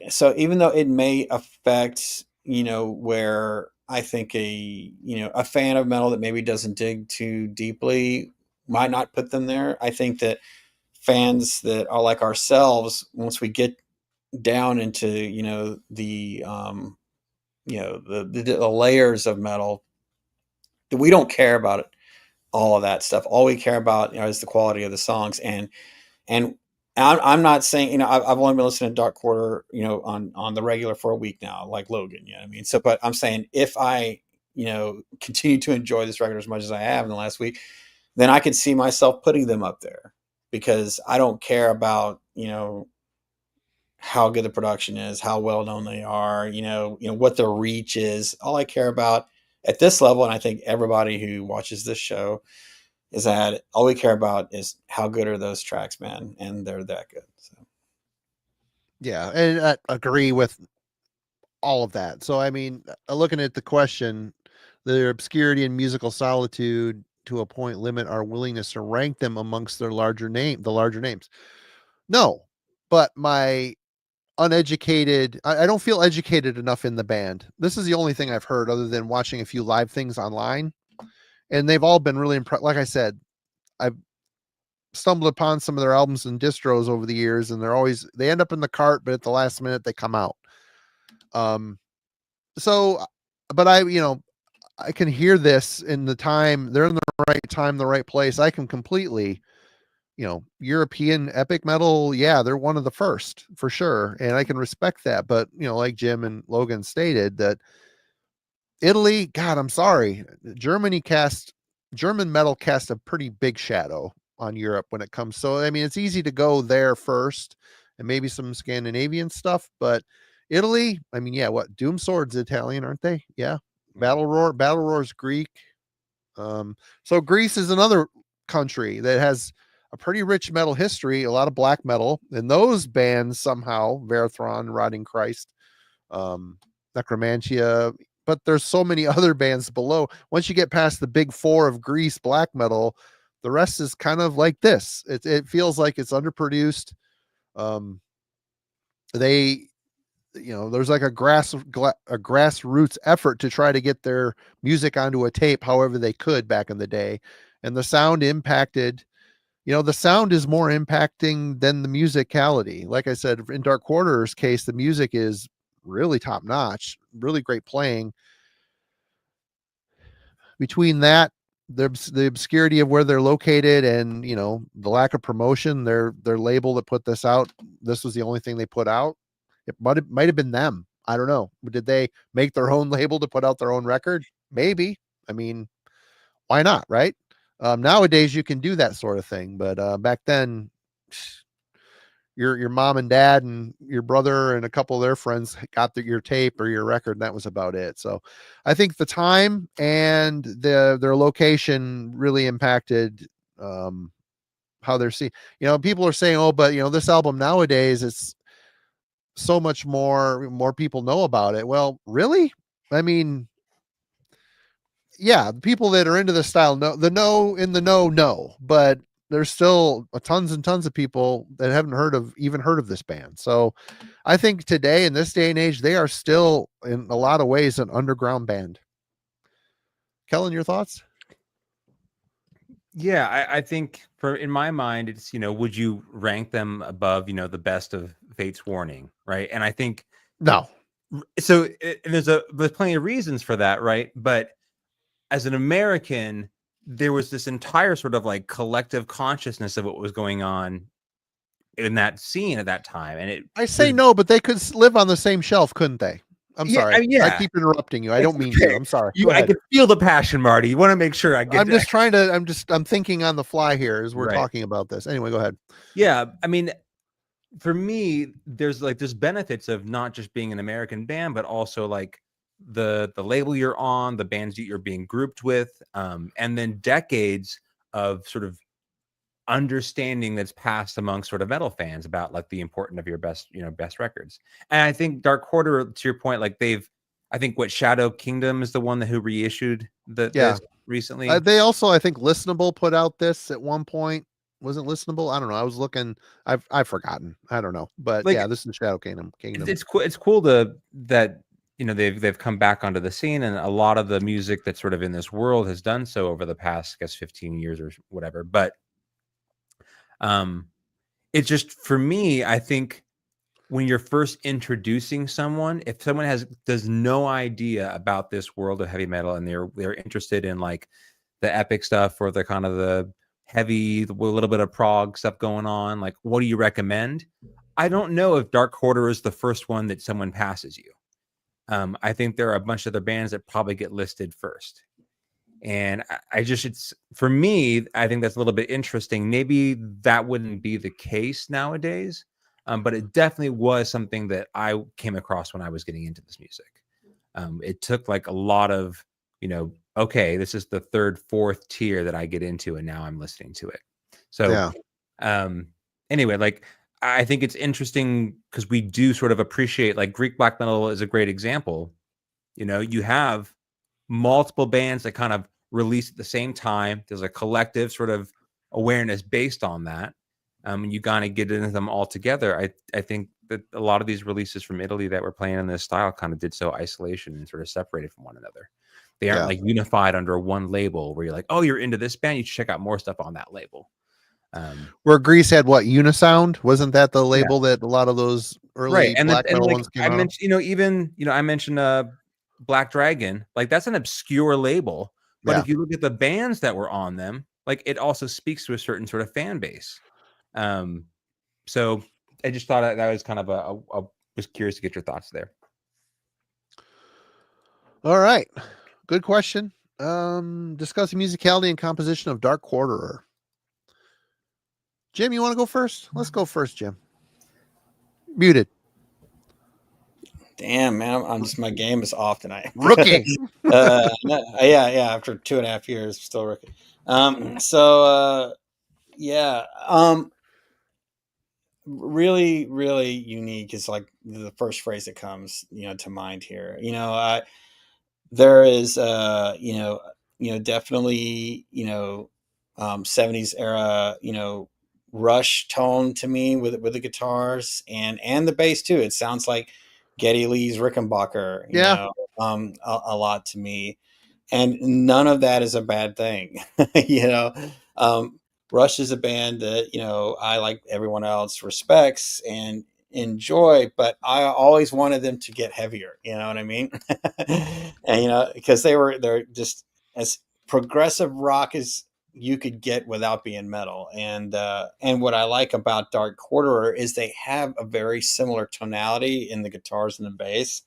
so even though it may affect where I think a fan of metal that maybe doesn't dig too deeply might not put them there, I think that fans that are like ourselves, once we get down into the layers of metal, that we don't care about it, all of that stuff. All we care about is the quality of the songs. And I'm not saying, I've only been listening to Dark Quarter on the regular for a week now, like Logan, I mean? So, but I'm saying, if I continue to enjoy this record as much as I have in the last week, then I could see myself putting them up there, because I don't care about how good the production is, how well known they are, what their reach is. All I care about at this level, and I think everybody who watches this show, is that all we care about is how good are those tracks, man, and they're that good. So. Yeah, and I agree with all of that. So I mean, looking at the question, their obscurity and musical solitude to a point limit our willingness to rank them amongst the larger names. No, but my uneducated, I don't feel educated enough in the band. This is the only thing I've heard other than watching a few live things online, and they've all been really impressed. Like I said, I've stumbled upon some of their albums and distros over the years, and they end up in the cart, but at the last minute they come out. So, but I can hear this in the time, they're in the right time, the right place. I can completely European epic metal, yeah, they're one of the first for sure, and I can respect that. But like Jim and Logan stated, that Italy, God, I'm sorry, German metal cast a pretty big shadow on Europe when it comes. So I mean, it's easy to go there first, and maybe some Scandinavian stuff, but Italy, I mean, yeah, what Doom Sword's Italian, aren't they? Yeah, Battle Roar's Greek. So Greece is another country that has a pretty rich metal history, a lot of black metal, and those bands somehow, Verathron, Rotting Christ, Necromantia, but there's so many other bands below. Once you get past the big four of Greece black metal, the rest is kind of like this. It feels like it's underproduced. There's like a grassroots effort to try to get their music onto a tape however they could back in the day, and the sound impacted. The sound is more impacting than the musicality. Like I said, in Dark Quarter's case, the music is really top notch, really great playing. Between that, the obscurity of where they're located, and the lack of promotion, their label that put this out, this was the only thing they put out. It might have been them. I don't know. Did they make their own label to put out their own record? Maybe. I mean, why not, right? Nowadays you can do that sort of thing, but back then, your mom and dad and your brother and a couple of their friends got your tape or your record, and that was about it. So I think the time and their location really impacted how they're seen. People are saying, oh, but this album nowadays, it's so much more people know about it. Well, really? I mean, yeah, the people that are into the style know, but there's still tons and tons of people that haven't heard of this band. So I think today, in this day and age, they are still in a lot of ways an underground band. Kellen, your thoughts? Yeah, I think in my mind, it's, would you rank them above, the best of Fate's Warning, right? And I think no. So and there's plenty of reasons for that, right? But as an American, there was this entire sort of like collective consciousness of what was going on in that scene at that time. And I say no, but they could live on the same shelf, couldn't they? I'm sorry. I keep interrupting you. I don't mean to. I'm sorry. I can feel the passion, Marty. You want to make sure I get. I'm thinking on the fly here as we're talking about this. Anyway, go ahead. Yeah, I mean, for me, there's benefits of not just being an American band, but also like the label you're on, the bands that you're being grouped with, and then decades of sort of understanding that's passed among sort of metal fans about like the importance of your best records. And I think Dark Quarter, to your point, like I think Shadow Kingdom is the one who reissued this recently. They also, I think Listenable put out this at one point. Wasn't Listenable? I don't know. I was looking. I've forgotten. I don't know. But yeah, this is Shadow Kingdom. It's cool. It's cool that they've come back onto the scene, and a lot of the music that's sort of in this world has done so over the past, I guess, 15 years or whatever. But it's just, for me, I think when you're first introducing someone, if someone does no idea about this world of heavy metal, and they're interested in like the epic stuff or the kind of the heavy, a little bit of prog stuff going on, like, what do you recommend? I don't know if Dark Quarter is the first one that someone passes you. I think there are a bunch of other bands that probably get listed first. And it's, for me, I think that's a little bit interesting. Maybe that wouldn't be the case nowadays, but it definitely was something that I came across when I was getting into this music. It took like a lot of, okay, this is the third, fourth tier that I get into, and now I'm listening to it. So, anyway, like, I think it's interesting because we do sort of appreciate, like, Greek black metal is a great example. You have multiple bands that kind of release at the same time. There's a collective sort of awareness based on that. And you kind of get into them all together. I think that a lot of these releases from Italy that were playing in this style kind of did so isolation and sort of separated from one another. They aren't like unified under one label where you're like, oh, you're into this band, you should check out more stuff on that label. Where Greece had what, Unisound? Wasn't that the label that a lot of those early black metal ones came out? I mentioned, I mentioned Black Dragon, like, that's an obscure label, but if you look at the bands that were on them, like it also speaks to a certain sort of fan base. So I just thought that was kind of I was curious to get your thoughts there. All right. Good question. Discussing musicality and composition of Dark Quarterer. Jim, you want to go first? Let's go first, Jim. Muted. Damn, man, I'm just, my game is off tonight. Rookie. Yeah. After 2.5 years, still rookie. Really, really unique is like the first phrase that comes, to mind here. There is, definitely, 70s era, Rush tone to me with the guitars and the bass too. It sounds like Geddy Lee's Rickenbacker, a lot to me, and none of that is a bad thing. Rush is a band that I, like everyone else, respects and enjoy, but I always wanted them to get heavier. You know what I mean? And because they're just as progressive rock as you could get without being metal. And what I like about Dark Quarterer is they have a very similar tonality in the guitars and the bass,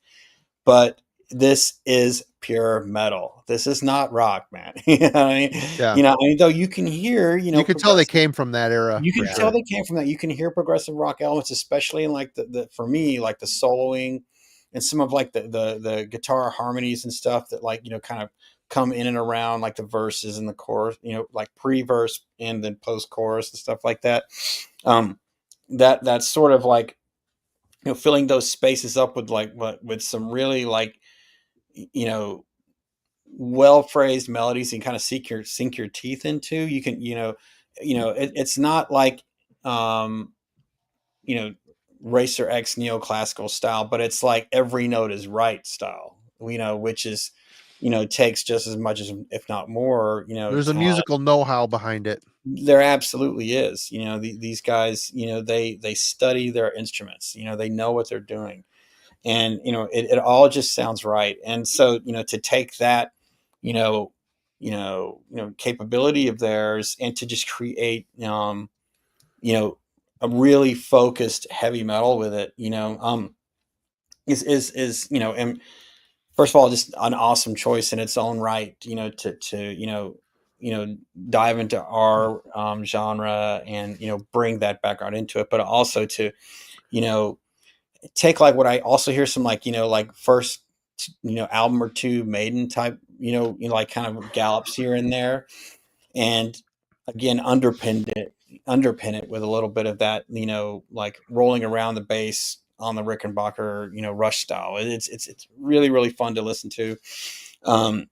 but this is pure metal. This is not rock, man. You know what I mean? Yeah. Though you can hear, you can tell they came from that era. You can tell they came from that. You can hear progressive rock elements, especially in like the for me, like the soloing and some of like the guitar harmonies and stuff that like, kind of come in and around like the verses and the chorus, like pre-verse and then post-chorus and stuff like that. That's sort of like, filling those spaces up with some really like, well phrased melodies and kind of sink your teeth into. You can, it's not like, Racer X neoclassical style, but it's like every note is right style, which is, takes just as much as, if not more, there's a musical know-how behind it. There absolutely is. These guys, they study their instruments, they know what they're doing, and, it all just sounds right. And so, to take that, capability of theirs and to just create, a really focused heavy metal with it, is and first of all, just an awesome choice in its own right, to dive into our genre and, bring that background into it, but also to, take like what I also hear some like, like first, album or two Maiden type, like kind of gallops here and there. And again, underpin it with a little bit of that, like rolling around the bass on the Rickenbacker, Rush style. It's really, really fun to listen to. I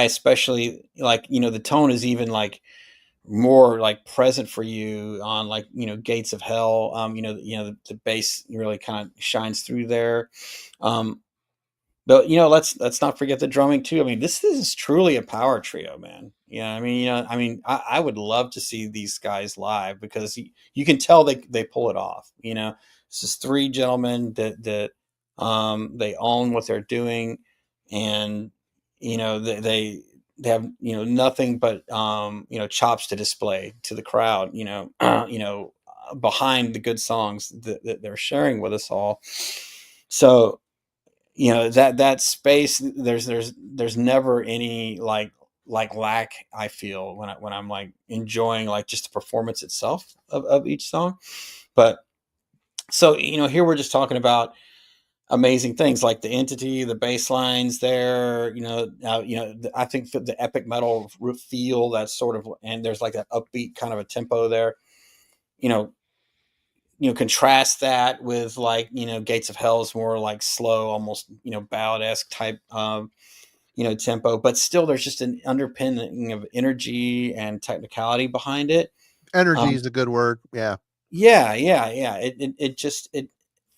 especially like, the tone is even like more like present for you on like, Gates of Hell. The bass really kind of shines through there. But let's not forget the drumming too. I mean, this is truly a power trio, man. I would love to see these guys live because you can tell they pull it off. It's just three gentlemen that they own what they're doing, and they have nothing but chops to display to the crowd. Behind the good songs that they're sharing with us all. So that space, there's never any like lack, I feel, when I'm like enjoying like just the performance itself of each song. But so here we're just talking about amazing things like the entity, the bass lines there, I think that the epic metal feel, that sort of, and there's like that upbeat kind of a tempo there, contrast that with like, Gates of Hell is more like slow, almost, ballad-esque type tempo, but still there's just an underpinning of energy and technicality behind it. Energy is a good word. Yeah. It just,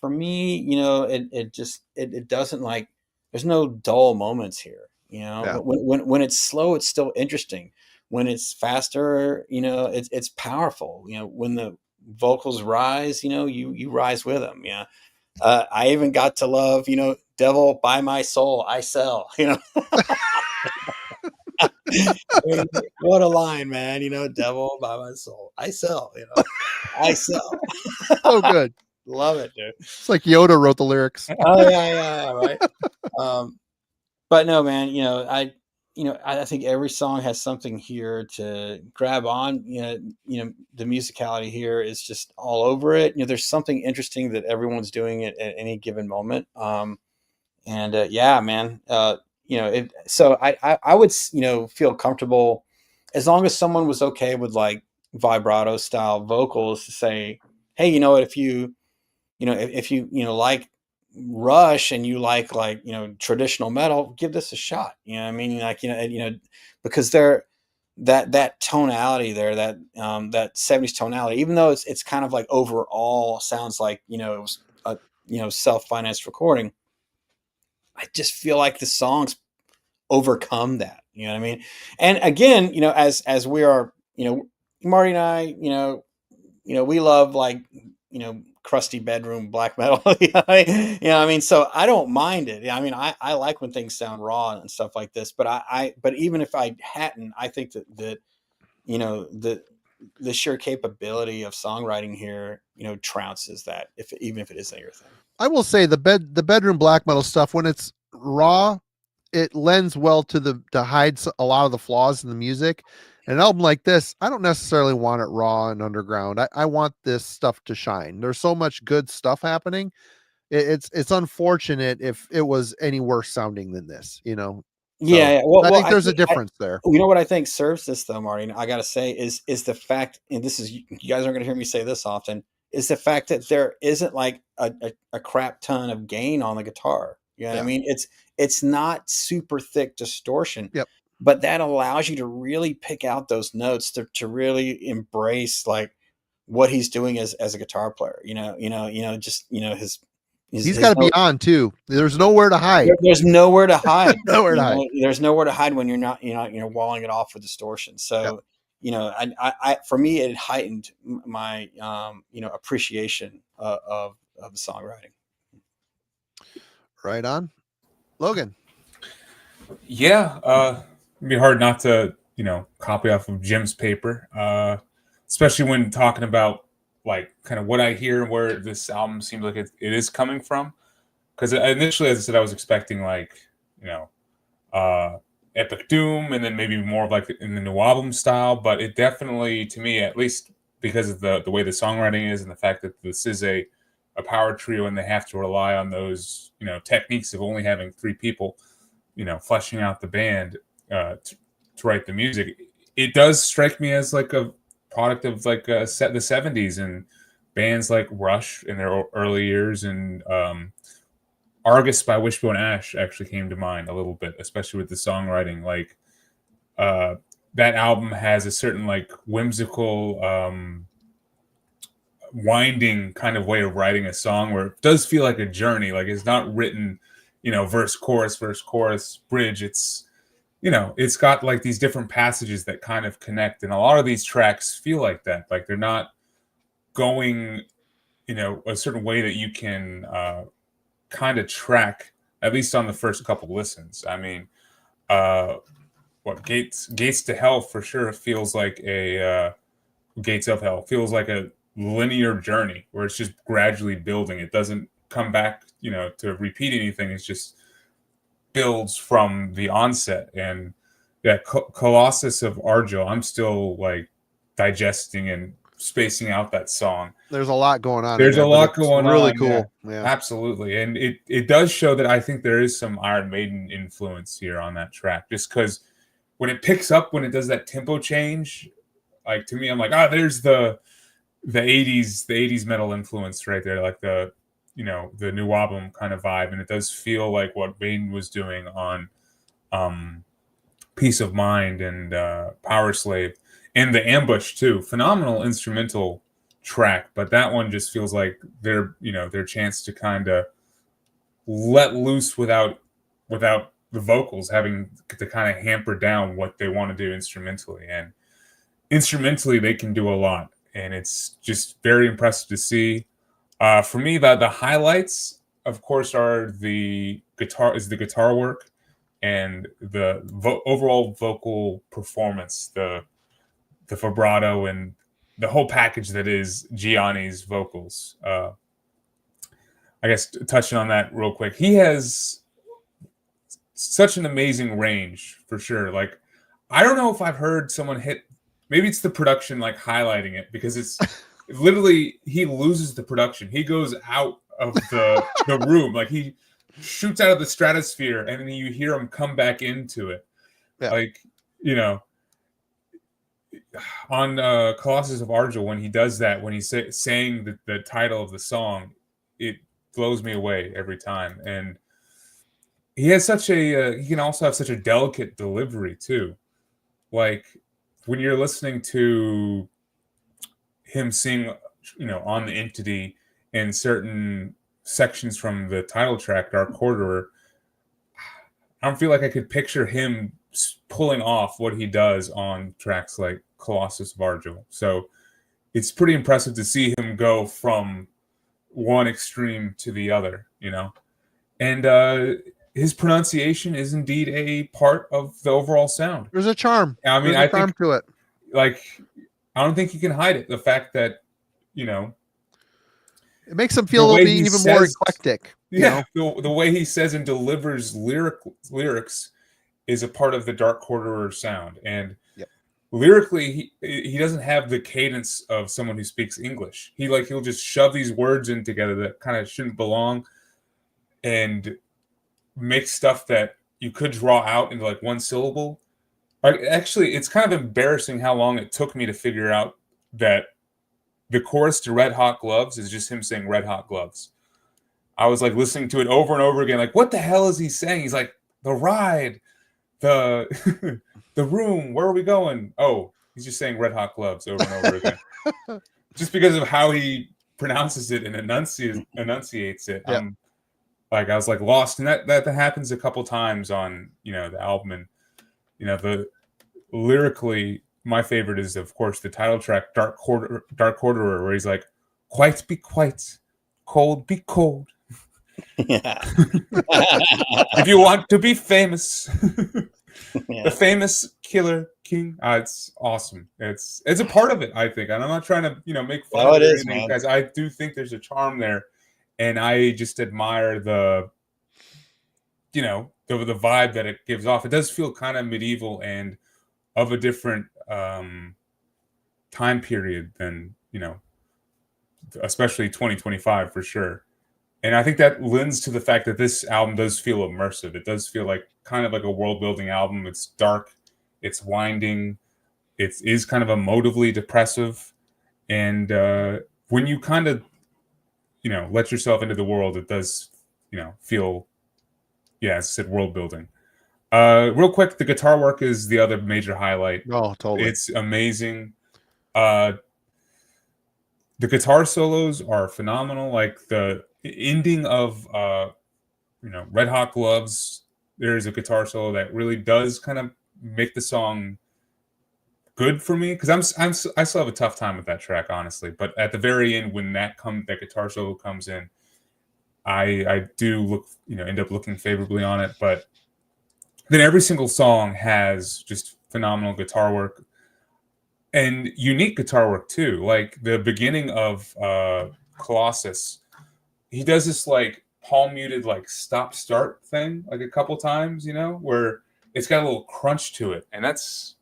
for me, it doesn't like, there's no dull moments here, Yeah. when it's slow, it's still interesting. When it's faster, it's powerful. When the vocals rise, you rise with them. Yeah. I even got to love, Devil Buy My Soul, I Sell, What a line, man. Devil by my soul. I sell, I sell. So good. Love it, dude. It's like Yoda wrote the lyrics. Oh, yeah, right. But no, man, I think every song has something here to grab on. The musicality here is just all over it. There's something interesting that everyone's doing at any given moment. Yeah, man. So I would feel comfortable as long as someone was okay with like vibrato style vocals to say, hey, you know what, if you like Rush and you like traditional metal, give this a shot. You know what I mean? Like, because they're that tonality there, that 70s tonality, even though it's kind of like overall sounds like, it was a, self-financed recording. I just feel like the songs overcome that. You know what I mean? And again, as we are, Marty and I, we love like, crusty bedroom black metal. So I don't mind it. I mean, I like when things sound raw and stuff like this, but but even if I hadn't, I think that the sheer capability of songwriting here, trounces that, even if it isn't your thing. I will say the bedroom black metal stuff, when it's raw, it lends well to hide a lot of the flaws in the music. An album like this, I don't necessarily want it raw and underground. I want this stuff to shine. There's so much good stuff happening. It's unfortunate if it was any worse sounding than this, So Yeah. Well, I think there's a difference there. You know what I think serves this though, Marty, I got to say is the fact, and this is, you guys aren't going to hear me say this often, is the fact that there isn't like a crap ton of gain on the guitar. You know what I mean? It's not super thick distortion. Yep. But that allows you to really pick out those notes to really embrace like what he's doing as a guitar player. He's got to be on too. There's nowhere to hide. There's nowhere to hide. Nowhere to hide. There's nowhere to hide when you're not walling it off with distortion. So I for me it heightened my appreciation of the songwriting. Right on, Logan. Yeah, it'd be hard not to copy off of Jim's paper, especially when talking about like kind of what I hear and where this album seems like it is coming from. Because initially, as I said, I was expecting like epic doom, and then maybe more of like in the new album style. But it definitely, to me, at least because of the way the songwriting is and the fact that this is a power trio and they have to rely on those techniques of only having 3 people, fleshing out the band to write the music. It does strike me as like a product of like the 70s and bands like Rush in their early years, and Argus by Wishbone Ash actually came to mind a little bit, especially with the songwriting. Like that album has a certain like whimsical winding kind of way of writing a song where it does feel like a journey. Like it's not written verse chorus bridge. It's it's got like these different passages that kind of connect, and a lot of these tracks feel like that. Like they're not going a certain way that you can kind of track, at least on the first couple listens. I mean, Gates to Hell for sure feels like a Gates of Hell feels like a linear journey where it's just gradually building. It doesn't come back to repeat anything. It's just builds from the onset. And yeah, Colossus of Argel, I'm still like digesting and spacing out that song. There's a lot going on. There's a lot going on. Really cool. Yeah, absolutely. And it does show that I think there is some Iron Maiden influence here on that track, just because when it picks up, when it does that tempo change, like to me, I'm like, there's the 80s metal influence right there, like the the new album kind of vibe. And it does feel like what Maiden was doing on Peace of Mind and Power Slave, and the Ambush too. Phenomenal instrumental track, but that one just feels like their chance to kind of let loose without the vocals having to kind of hamper down what they want to do instrumentally. And instrumentally they can do a lot, and it's just very impressive to see. For me, the highlights, of course, are the guitar work. and the overall vocal performance, the vibrato, and the whole package that is Gianni's vocals. I guess touching on that real quick, he has such an amazing range for sure. Like, I don't know if I've heard someone hit. Maybe it's the production like highlighting it, because it's literally he loses the production. He goes out of the room, like he shoots out of the stratosphere, and then you hear him come back into it. Yeah. Like, on Colossus of Argel, when he does that, when he's saying the title of the song, it blows me away every time. And he has such a he can also have such a delicate delivery too. Like, when you're listening to him sing, on the Entity and certain sections from the title track, Dark Corridor, I don't feel like I could picture him pulling off what he does on tracks like Colossus of Argel. So it's pretty impressive to see him go from one extreme to the other, and his pronunciation is indeed a part of the overall sound. There's a charm. I mean, There's a charm to it. Like, I don't think you can hide it. The fact that, it makes him feel even more eclectic. Yeah, the way he says and delivers lyrics is a part of the Dark Corridor sound. And lyrically, he doesn't have the cadence of someone who speaks English. He'll just shove these words in together that kind of shouldn't belong, and make stuff that you could draw out into like one syllable. Actually, it's kind of embarrassing how long it took me to figure out that the chorus to Red Hot Gloves is just him saying Red Hot Gloves. I was like listening to it over and over again, like, what the hell is he saying? He's like, the ride, the the room, where are we going? Oh, he's just saying Red Hot Gloves over and over again. Just because of how he pronounces it and enunciates it. Yeah. I was like lost. And that happens a couple times on, the album. And, the lyrically, my favorite is, of course, the title track, Dark Corridor, where he's like, "Quiet be quiet, cold be cold." Yeah. If you want to be famous, the famous Killer King. It's awesome. It's a part of it, I think. And I'm not trying to, make fun of it or anything, because I do think there's a charm there. And I just admire the vibe that it gives off. It does feel kind of medieval and of a different time period than, especially 2025 for sure. And I think that lends to the fact that this album does feel immersive. It does feel like kind of like a world building album. It's dark, it's winding, it is kind of emotively depressive. And when you kind of, let yourself into the world, it does, feel, as I said, world building. Real quick, the guitar work is the other major highlight. Oh, totally. It's amazing. The guitar solos are phenomenal. Like the ending of, Red Hot Gloves, there's a guitar solo that really does kind of make the song good for me, because I still have a tough time with that track, honestly. But at the very end, when that guitar solo comes in, I do end up looking favorably on it. But then every single song has just phenomenal guitar work and unique guitar work too. Like the beginning of Colossus, he does this like palm muted like stop start thing like a couple times, where it's got a little crunch to it, and that's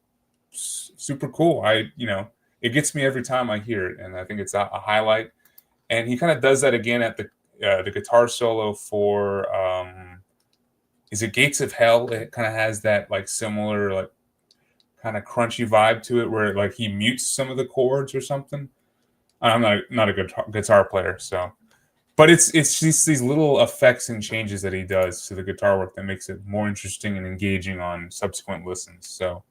super cool. It gets me every time I hear it, and I think it's a highlight. And he kind of does that again at the guitar solo for is it Gates of Hell? It kind of has that like similar like kind of crunchy vibe to it, where like he mutes some of the chords or something. I'm not a good guitar player, so, but it's just these little effects and changes that he does to the guitar work that makes it more interesting and engaging on subsequent listens. So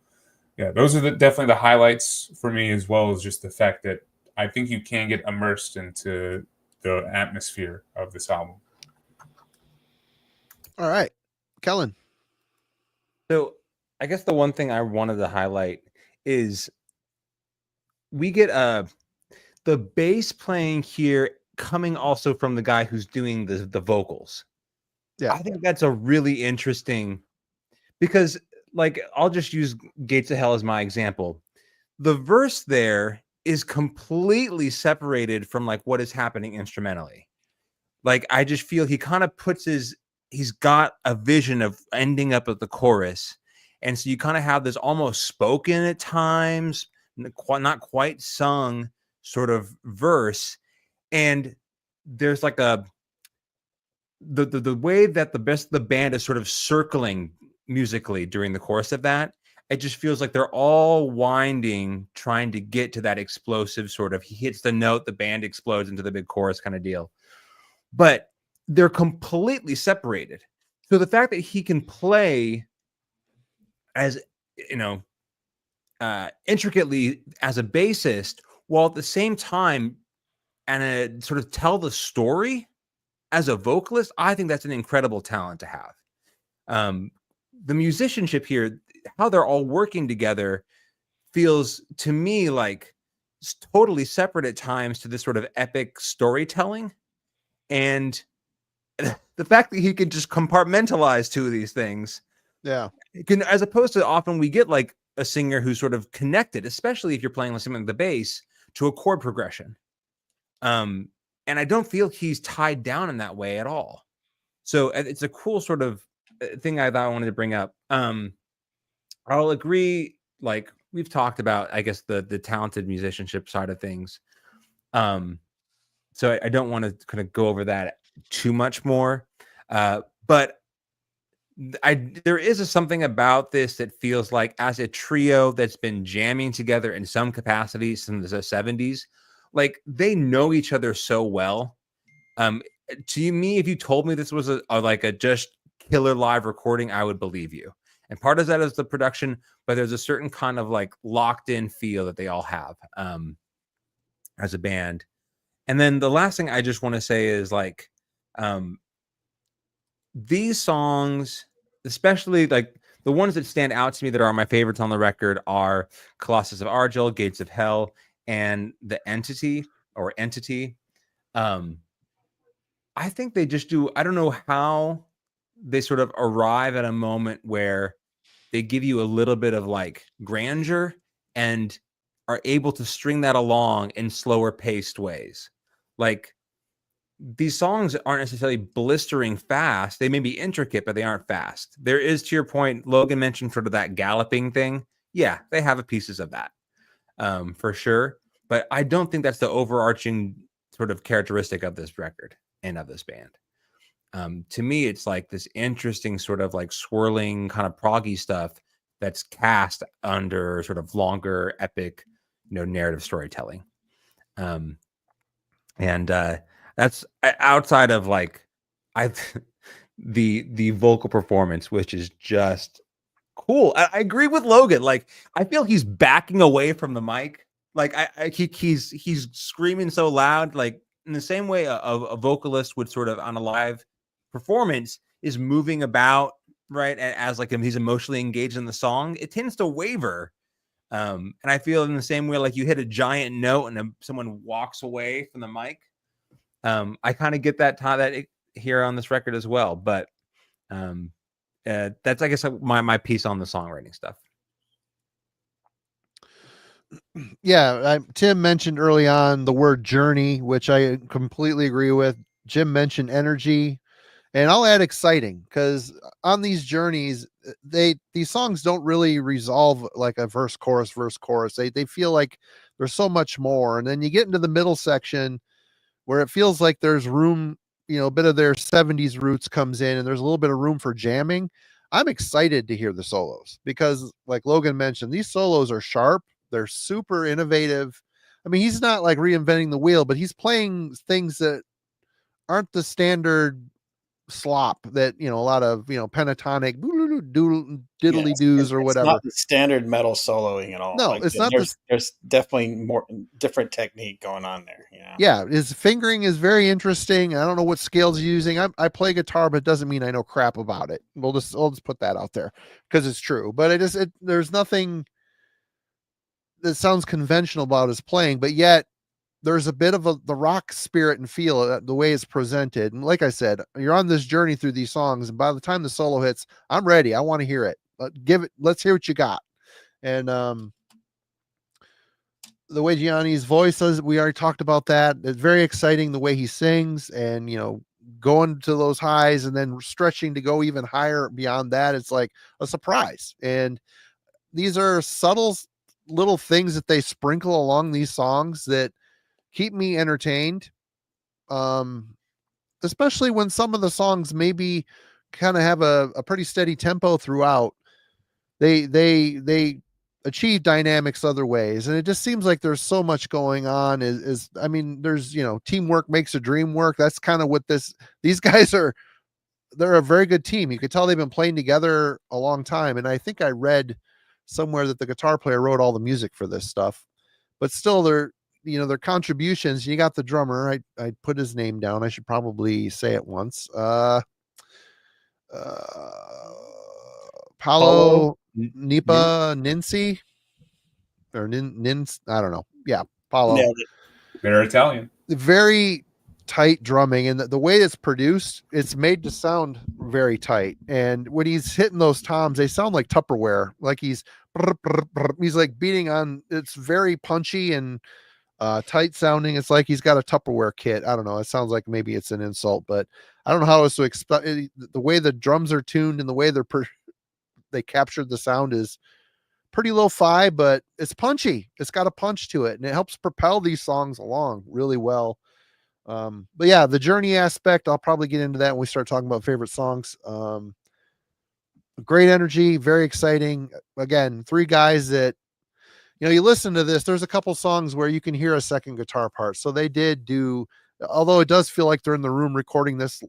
yeah, those are definitely the highlights for me, as well as just the fact that I think you can get immersed into the atmosphere of this album. All right, Kellen. So I guess the one thing I wanted to highlight is we get the bass playing here coming also from the guy who's doing the vocals. Yeah, I think that's a really interesting because like I'll just use Gates of Hell as my example. The verse there is completely separated from like what is happening instrumentally. Like I just feel he kind of puts he's got a vision of ending up at the chorus. And so you kind of have this almost spoken at times, not quite sung sort of verse. And there's like the way that the best of the band is sort of circling musically during the course of that, it just feels like they're all winding, trying to get to that explosive sort of, he hits the note, the band explodes into the big chorus kind of deal. But they're completely separated. So the fact that he can play as, you know, intricately as a bassist, while at the same time and sort of tell the story as a vocalist, I think that's an incredible talent to have. The musicianship here, how they're all working together, feels to me like it's totally separate at times to this sort of epic storytelling. And the fact that he can just compartmentalize two of these things, as opposed to often we get like a singer who's sort of connected, especially if you're playing something like the bass, to a chord progression. And I don't feel he's tied down in that way at all. So it's a cool sort of thing I thought I wanted to bring up. I'll agree, like we've talked about, I guess, the talented musicianship side of things. So I don't want to kind of go over that too much more. But there is something about this that feels like, as a trio that's been jamming together in some capacity since the 70s, like they know each other so well. To me, if you told me this was a just killer live recording, I would believe you. And part of that is the production, but there's a certain kind of like locked in feel that they all have as a band. And then the last thing I just want to say is like, these songs, especially like the ones that stand out to me that are my favorites on the record, are Colossus of Argel, Gates of Hell, and The Entity or Entity. I think they just do, I don't know how they sort of arrive at a moment where they give you a little bit of like grandeur and are able to string that along in slower paced ways. Like these songs aren't necessarily blistering fast. They may be intricate, but they aren't fast. There is, to your point, Logan mentioned sort of that galloping thing. Yeah, they have pieces of that for sure. But I don't think that's the overarching sort of characteristic of this record and of this band. To me, it's like this interesting sort of like swirling kind of proggy stuff that's cast under sort of longer, epic, narrative storytelling. And that's outside of like the vocal performance, which is just cool. I agree with Logan. Like I feel he's backing away from the mic. Like he's screaming so loud, like in the same way a vocalist would sort of on a live performance is moving about, right? As like he's emotionally engaged in the song, it tends to waver. And I feel in the same way, like you hit a giant note and someone walks away from the mic. I kind of get that here on this record as well. But that's, I guess, my piece on the songwriting stuff. Yeah, Tim mentioned early on the word journey, which I completely agree with. Jim mentioned energy, and I'll add exciting, because on these journeys, these songs don't really resolve like a verse, chorus. They feel like there's so much more. And then you get into the middle section where it feels like there's room, a bit of their 70s roots comes in, and there's a little bit of room for jamming. I'm excited to hear the solos because, like Logan mentioned, these solos are sharp. They're super innovative. I mean, he's not like reinventing the wheel, but he's playing things that aren't the standard slop that, a lot of, pentatonic diddly doos or whatever. It's not the standard metal soloing at all. No, like, it's not. There's definitely more different technique going on there. Yeah, his fingering is very interesting. I don't know what scales he's using. I play guitar, but it doesn't mean I know crap about it. I'll just put that out there because it's true. But there's nothing that sounds conventional about his playing, but yet there's a bit of the rock spirit and feel, the way it's presented. And like I said, you're on this journey through these songs, and by the time the solo hits, I'm ready. I want to hear it. let's hear what you got. And the way Gianni's voice is, we already talked about that. It's very exciting the way he sings, and going to those highs and then stretching to go even higher beyond that. It's like a surprise. And these are subtle little things that they sprinkle along these songs that keep me entertained. Especially when some of the songs maybe kind of have a pretty steady tempo throughout. They achieve dynamics other ways, and it just seems like there's so much going on. I mean, there's teamwork makes a dream work. That's kind of what these guys are. They're a very good team. You could tell they've been playing together a long time, and I think I read somewhere that the guitar player wrote all the music for this stuff, but still their contributions. You got the drummer. I put his name down. I should probably say it once. Paolo Nipa Ninsi or Nins. I don't know. Yeah, Paolo. They're Italian. Very tight drumming, and the way it's produced, it's made to sound very tight. And when he's hitting those toms, they sound like Tupperware. Like he's like beating on. It's very punchy and tight sounding. It's like he's got a Tupperware kit. I don't know. It sounds like maybe it's an insult, but I don't know how else to explain. The way the drums are tuned and the way they captured the sound is pretty lo-fi, but it's punchy. It's got a punch to it, and it helps propel these songs along really well. But yeah, the journey aspect, I'll probably get into that when we start talking about favorite songs. Great energy, very exciting. Again, three guys that, you listen to this, there's a couple songs where you can hear a second guitar part. So they did do, although it does feel like they're in the room recording this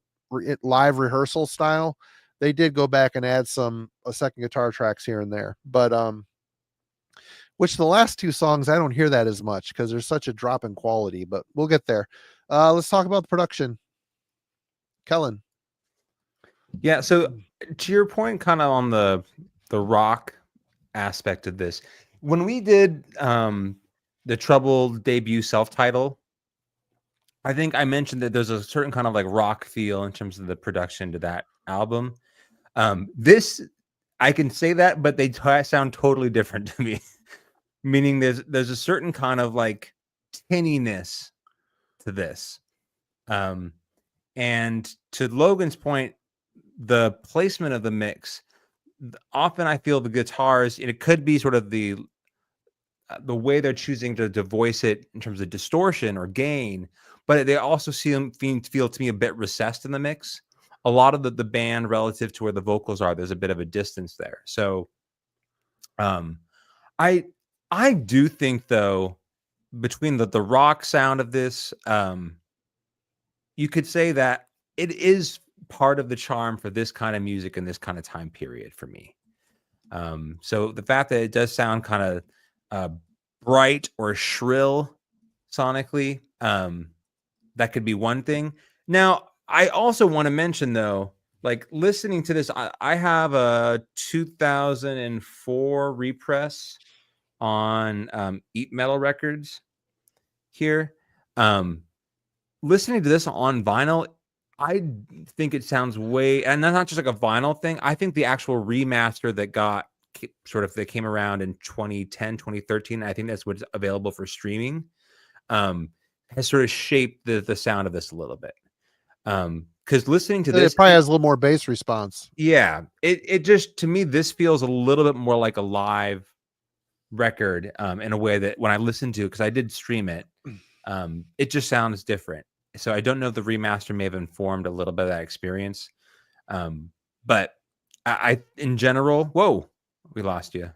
live rehearsal style, they did go back and add some second guitar tracks here and there. But which the last two songs, I don't hear that as much because there's such a drop in quality, but we'll get there. Let's talk about the production. Kellen. Yeah, so to your point, kind of on the rock aspect of this, when we did the Trouble debut self-title, I think I mentioned that there's a certain kind of like rock feel in terms of the production to that album. This, I can say that, but they sound totally different to me. Meaning there's a certain kind of like tinniness to this. And to Logan's point, the placement of the mix, often I feel the guitars, it could be sort of the way they're choosing to voice it in terms of distortion or gain, but they also feel to me a bit recessed in the mix. A lot of the band relative to where the vocals are, there's a bit of a distance there. So I do think, though, between the rock sound of this, you could say that it is part of the charm for this kind of music and this kind of time period for me. So the fact that it does sound kind of bright or shrill sonically, that could be one thing. Now, I also want to mention, though, like listening to this, I have a 2004 repress on Eat Metal Records here. Listening to this on vinyl, I think it sounds and that's not just like a vinyl thing. I think the actual remaster that came around in 2010, 2013, I think that's what's available for streaming, has sort of shaped the sound of this a little bit. Because listening to this, it probably has a little more bass response. Yeah, it just, to me, this feels a little bit more like a live record in a way that when I listen to, because I did stream it, it just sounds different. So I don't know if the remaster may have informed a little bit of that experience. But I in general, whoa, we lost you.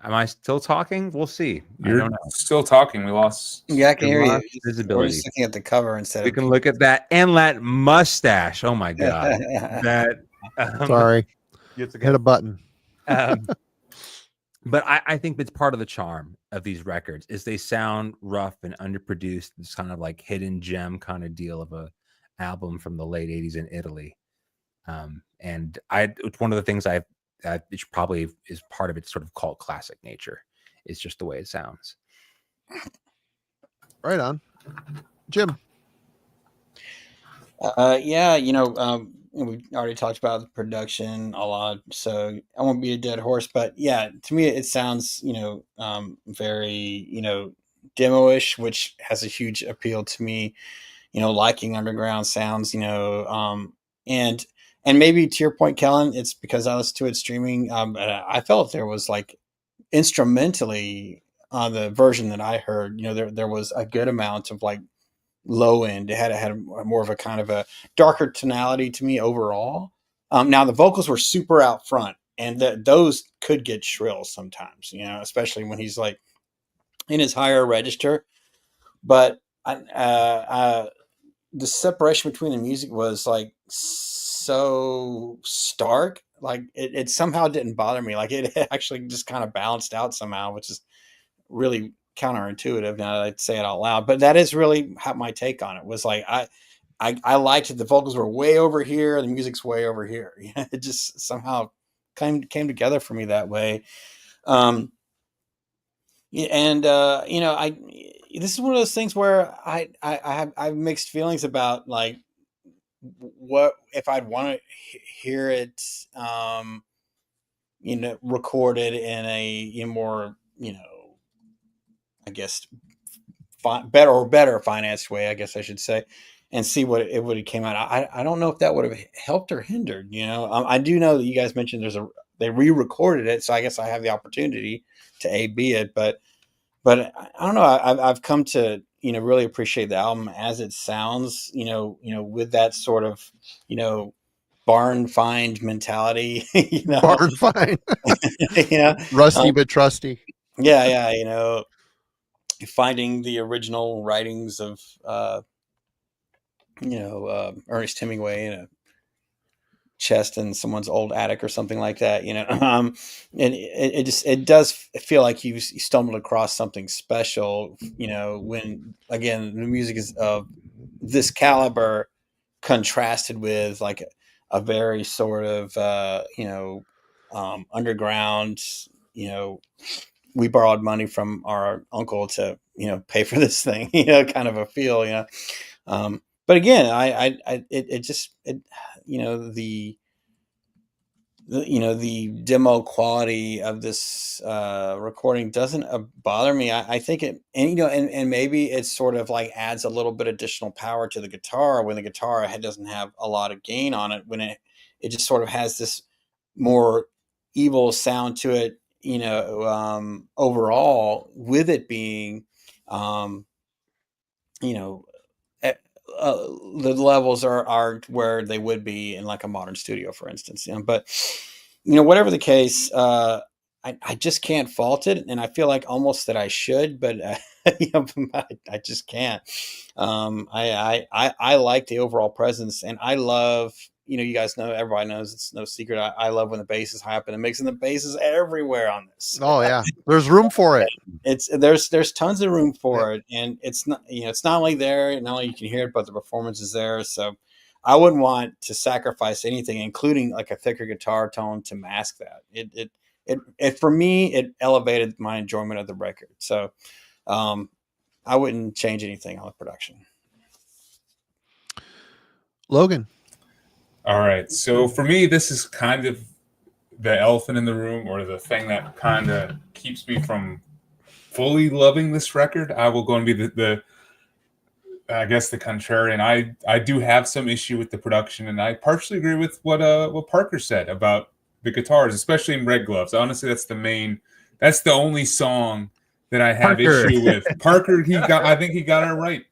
Am I still talking? We'll see. You're still talking. We lost. Yeah, I can hear you. Visibility. We're just looking at the cover instead We can look at that and that mustache. Oh my god. That sorry. Hit a button. But I think it's part of the charm of these records is they sound rough and underproduced. It's kind of like hidden gem kind of deal of a album from the late 80s in Italy. And it's one of the things it probably is part of its sort of cult classic nature. It's just the way it sounds. Right on. Jim. Yeah, we already talked about the production a lot, so I won't be a dead horse. But yeah, to me, it sounds very demo-ish, which has a huge appeal to me. Liking underground sounds. And maybe to your point, Kellen, it's because I listened to it streaming. But I felt there was like instrumentally on the version that I heard, there was a good amount of like low end. It had more of a kind of a darker tonality to me overall. Now the vocals were super out front, and those could get shrill sometimes, especially when he's like in his higher register. But the separation between the music was like so stark. Like it somehow didn't bother me. Like it actually just kind of balanced out somehow, which is really counterintuitive now that I say it out loud. But that is really my take on it. Was like I liked it. The vocals were way over here, the music's way over here. It just somehow came together for me that way. And this is one of those things where I have mixed feelings about like what if I'd want to hear it recorded in a more I guess better financed way, I guess I should say, and see what it would have came out. I don't know if that would have helped or hindered. I do know that you guys mentioned they re-recorded it, so I guess I have the opportunity to A/B it, but I don't know. I've come to really appreciate the album as it sounds. With that sort of barn find mentality. Barn find. Rusty but trusty. Yeah. Finding the original writings of Ernest Hemingway in a chest in someone's old attic or something like that, and it does feel like you stumbled across something special, when again the music is of this caliber contrasted with like a very sort of underground, we borrowed money from our uncle to pay for this thing, kind of a feel. But again, the demo quality of this recording doesn't bother me. I think it, and maybe it sort of like adds a little bit additional power to the guitar when the guitar doesn't have a lot of gain on it, when it just sort of has this more evil sound to it, overall, with it being, the levels are where they would be in like a modern studio, for instance. But whatever the case, I just can't fault it, and I feel like almost that I should, but I just can't. I like the overall presence, and I love. You guys know, everybody knows, it's no secret. I love when the bass is high up in the mix, and the bass is everywhere on this. Oh yeah, there's room for it. There's tons of room for it, and it's not it's not only there, not only you can hear it, but the performance is there. So I wouldn't want to sacrifice anything, including like a thicker guitar tone, to mask that. It for me, it elevated my enjoyment of the record. So I wouldn't change anything on the production. Logan. All right. So for me, this is kind of the elephant in the room, or the thing that kind of keeps me from fully loving this record. I will go and be the I guess the contrarian. I do have some issue with the production, and I partially agree with what Parker said about the guitars, especially in Red Gloves. Honestly, that's the only song that I have issue with. Parker, I think he got it right.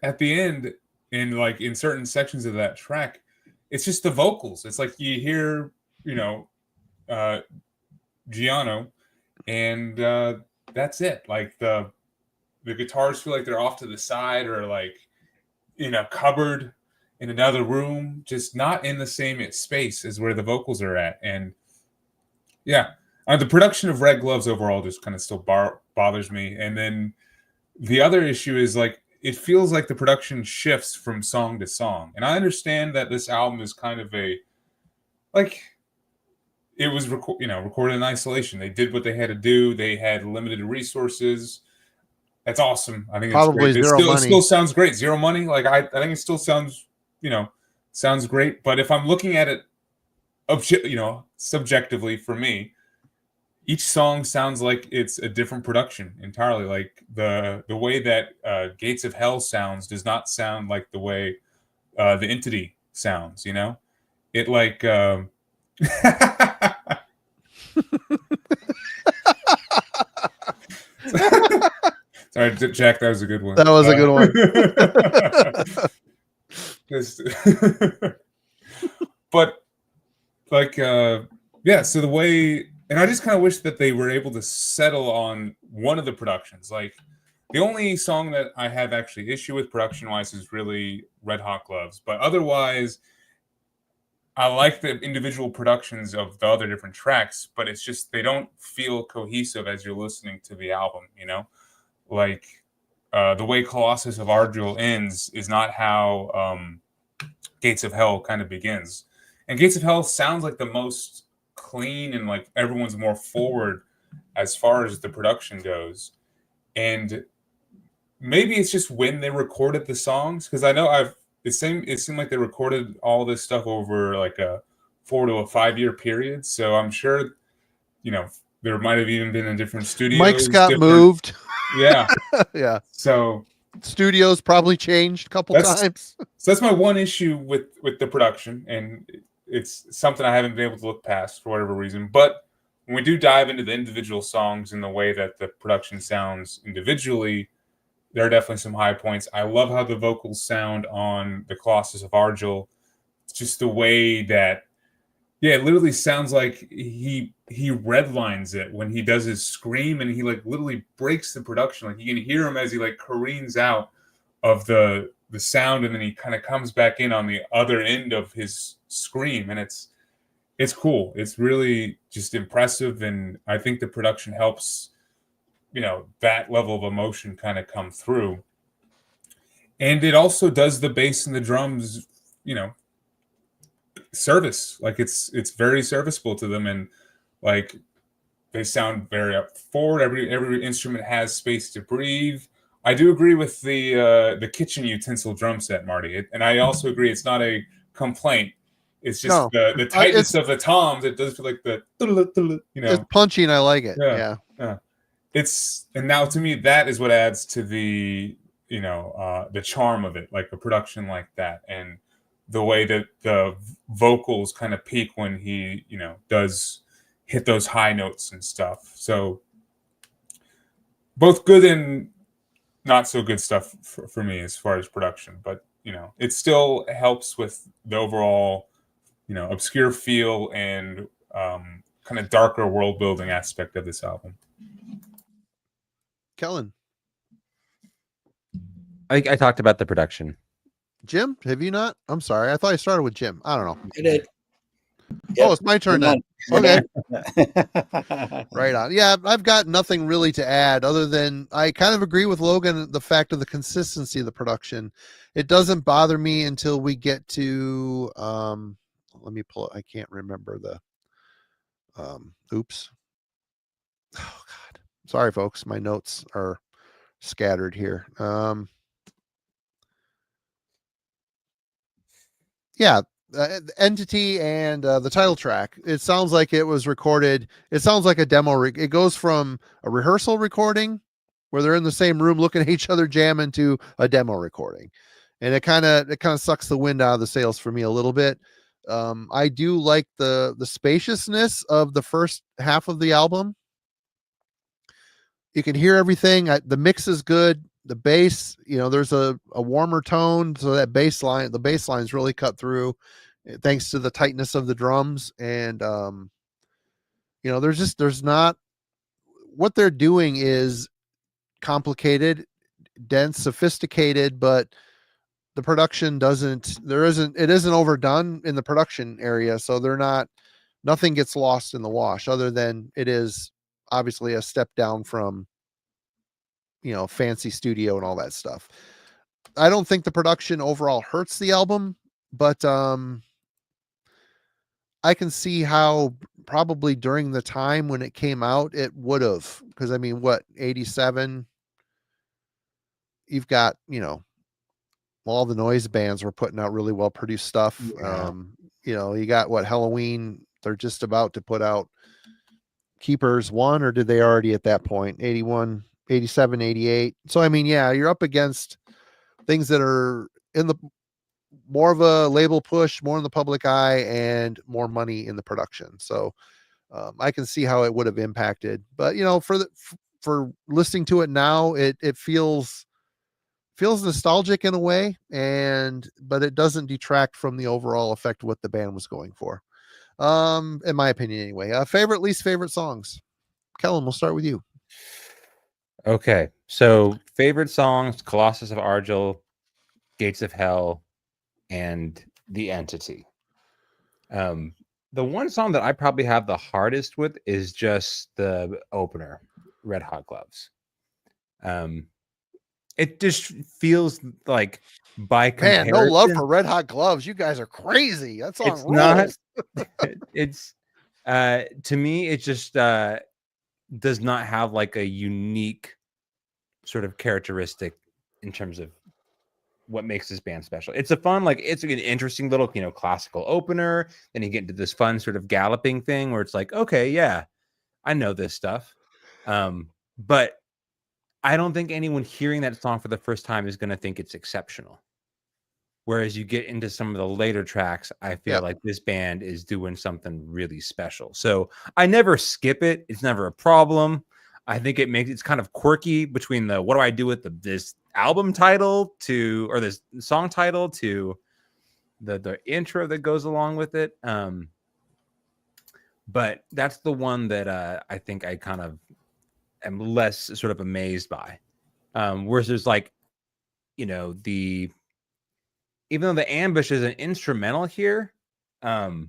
At the end, in certain sections of that track, it's just the vocals. It's like you hear, Giano, and that's it. Like the guitars feel like they're off to the side, or like in a cupboard in another room, just not in the same space as where the vocals are at. And yeah, the production of Red Gloves overall just kind of still bothers me. And then the other issue is like, it feels like the production shifts from song to song. And I understand that this album is kind of it was recorded in isolation. They did what they had to do. They had limited resources. That's awesome. I think Probably it's great. zero It money. still sounds great. Zero money. Like I think it still sounds, sounds great. But if I'm looking at it, subjectively for me, each song sounds like it's a different production entirely. Like the way that Gates of Hell sounds does not sound like the way the Entity sounds. It like. Sorry, Jack, that was a good one. That was a good one. But like, so the way, and I just kind of wish that they were able to settle on one of the productions. Like the only song that I have actually issue with production wise is really Red Hot Gloves, but otherwise I like the individual productions of the other different tracks, but it's just they don't feel cohesive as you're listening to the album, Like the way Colossus of Argyle ends is not how Gates of Hell kind of begins. And Gates of Hell sounds like the most clean and like everyone's more forward as far as the production goes. And maybe it's just when they recorded the songs, because I know it seemed like they recorded all this stuff over like a 4 to 5 year period. So I'm sure, there might have even been in different studios. Mike's got moved. Yeah. Yeah. So studios probably changed a couple times. So that's my one issue with the production, and it's something I haven't been able to look past for whatever reason. But when we do dive into the individual songs and the way that the production sounds individually, there are definitely some high points. I love how the vocals sound on the Colossus of Argyle. It's just the way that, it literally sounds like he redlines it when he does his scream, and he like literally breaks the production. Like you can hear him as he like careens out of the sound, and then he kind of comes back in on the other end of his scream, and it's cool. It's really just impressive, and I think the production helps that level of emotion kind of come through. And it also does the bass and the drums service. Like it's very serviceable to them, and like they sound very up forward. Every instrument has space to breathe. I do agree with the kitchen utensil drum set, Marty, and I also agree it's not a complaint. It's just the tightness of the toms. It does feel like the It's punchy, and I like it. Yeah. And now to me that is what adds to the the charm of it, like a production like that, and the way that the vocals kind of peak when he does hit those high notes and stuff. So both good and not so good stuff for me as far as production, but it still helps with the overall obscure feel and kind of darker world building aspect of this album. Kellen, I talked about the production. Jim, have you not? I'm sorry, I thought I started with Jim. I don't know. I did. Oh, it's my turn then. Okay. Right on. Yeah, I've got nothing really to add other than I kind of agree with Logan, the fact of the consistency of the production. It doesn't bother me until we get to let me pull it. I can't remember the oops. Oh God. Sorry folks, my notes are scattered here. Yeah, Entity and the title track. It sounds like it was recorded. It sounds like a demo. It goes from a rehearsal recording where they're in the same room looking at each other jamming to a demo recording, and it kind of sucks the wind out of the sails for me a little bit. I do like the spaciousness of the first half of the album. You can hear everything. The mix is good. The bass, there's a warmer tone, so that the bass line is really cut through, thanks to the tightness of the drums. And there's not, what they're doing is complicated, dense, sophisticated, but the production it isn't overdone in the production area, so nothing gets lost in the wash, other than it is obviously a step down from fancy studio and all that stuff. I don't think the production overall hurts the album, but I can see how probably during the time when it came out, it would have, because I mean, what, 87, you've got, all the noise bands were putting out really well produced stuff. Yeah. You got Halloween, they're just about to put out Keepers 1, or did they already at that point? 81, 87, 88. So I mean, yeah, you're up against things that are in the more of a label push, more in the public eye, and more money in the production. So I can see how it would have impacted. But for listening to it now, it feels nostalgic in a way, but it doesn't detract from the overall effect of what the band was going for. In my opinion, anyway. Favorite, least favorite songs. Kellen, we'll start with you. Okay, so favorite songs: Colossus of Argel, Gates of Hell, and The Entity. The one song that I probably have the hardest with is just the opener, Red Hot Gloves. It just feels like, by comparison, no love for Red Hot Gloves. You guys are crazy. That song it's rules. not. It's to me, it just does not have like a unique sort of characteristic in terms of what makes this band special. It's a fun, like, it's an interesting little, classical opener. Then you get into this fun sort of galloping thing where it's like, okay, yeah, I know this stuff. But I don't think anyone hearing that song for the first time is going to think it's exceptional. Whereas you get into some of the later tracks, I feel like this band is doing something really special. So I never skip it. It's never a problem. I think it's kind of quirky between the, what do I do with this album title or this song title to the intro that goes along with it. But that's the one that I think I kind of am less sort of amazed by. Whereas there's like, even though the ambush is an instrumental here, every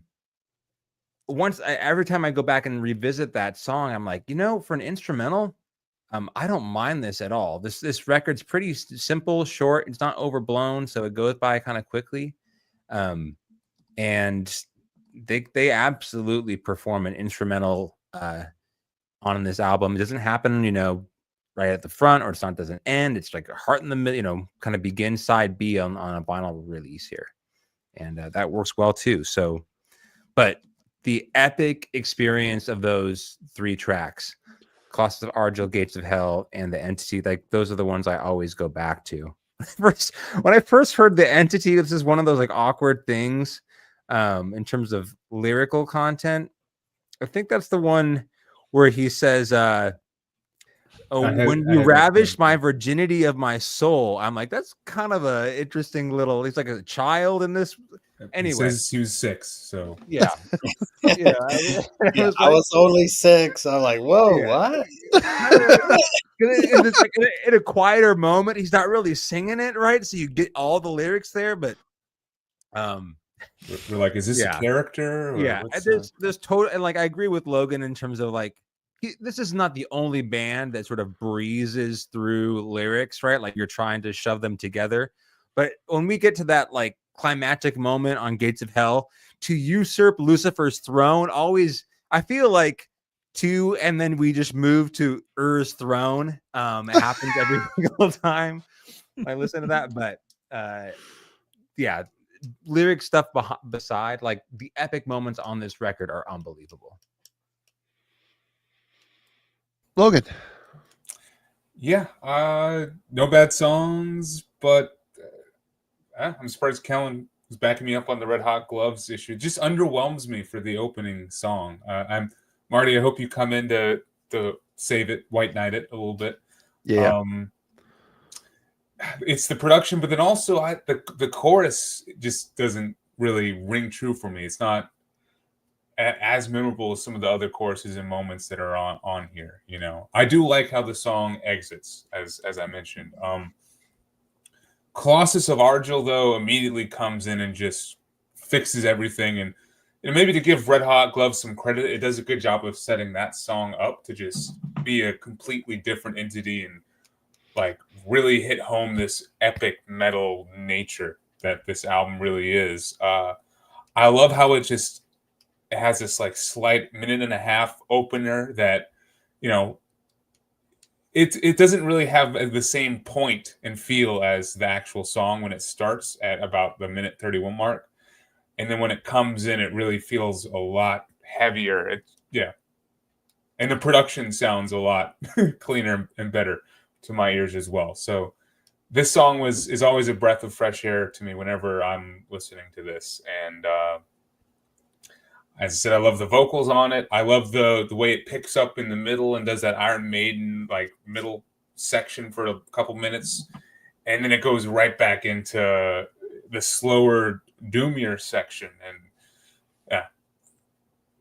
time I go back and revisit that song, I'm like, for an instrumental, I don't mind this at all. This record's pretty simple, short. It's not overblown, so it goes by kind of quickly. And they absolutely perform an instrumental on this album. It doesn't happen, right at the front, or doesn't end. It's like a heart in the middle, kind of begins side B on a vinyl release here, and that works well too. So, but the epic experience of those 3 tracks, Colossus of Argel, Gates of Hell, and The Entity, like, those are the ones I always go back to. When I first heard The Entity, this is one of those like awkward things in terms of lyrical content. I think that's the one where he says, when you ravished my virginity of my soul. I'm like, that's kind of a interesting little, he's like a child in this. Anyway, he says he was 6, so yeah. I was only 6. I'm like, whoa, what? It's like in a quieter moment, he's not really singing it right, so you get all the lyrics there, but we're like, is this a character? Or there's total, and like, I agree with Logan in terms of like, this is not the only band that sort of breezes through lyrics, right? Like, you're trying to shove them together. But when we get to that like climactic moment on Gates of Hell, to usurp Lucifer's throne, always, I feel like and then we just move to Ur's throne. It happens every single time I listen to that. But yeah, lyric stuff beside, like, the epic moments on this record are unbelievable. Logan. Yeah, no bad songs, but I'm surprised Kellen was backing me up on the Red Hot Gloves issue. It just underwhelms me for the opening song. I'm Marty, I hope you come in to save it, white knight it a little bit. Yeah. It's the production, but then also the chorus just doesn't really ring true for me. It's not as memorable as some of the other choruses and moments that are on here. I do like how the song exits, as I mentioned. Colossus of Argel, though, immediately comes in and just fixes everything. And maybe to give Red Hot Gloves some credit, it does a good job of setting that song up to just be a completely different entity and like really hit home this epic metal nature that this album really is. I love how it has this like slight minute and a half opener that, it doesn't really have the same point and feel as the actual song when it starts at about the minute 31 mark, and then when it comes in, it really feels a lot heavier. And the production sounds a lot cleaner and better to my ears as well. So this song is always a breath of fresh air to me whenever I'm listening to this. And as I said, I love the vocals on it. I love the way it picks up in the middle and does that Iron Maiden like middle section for a couple minutes, and then it goes right back into the slower, doomier section. And yeah,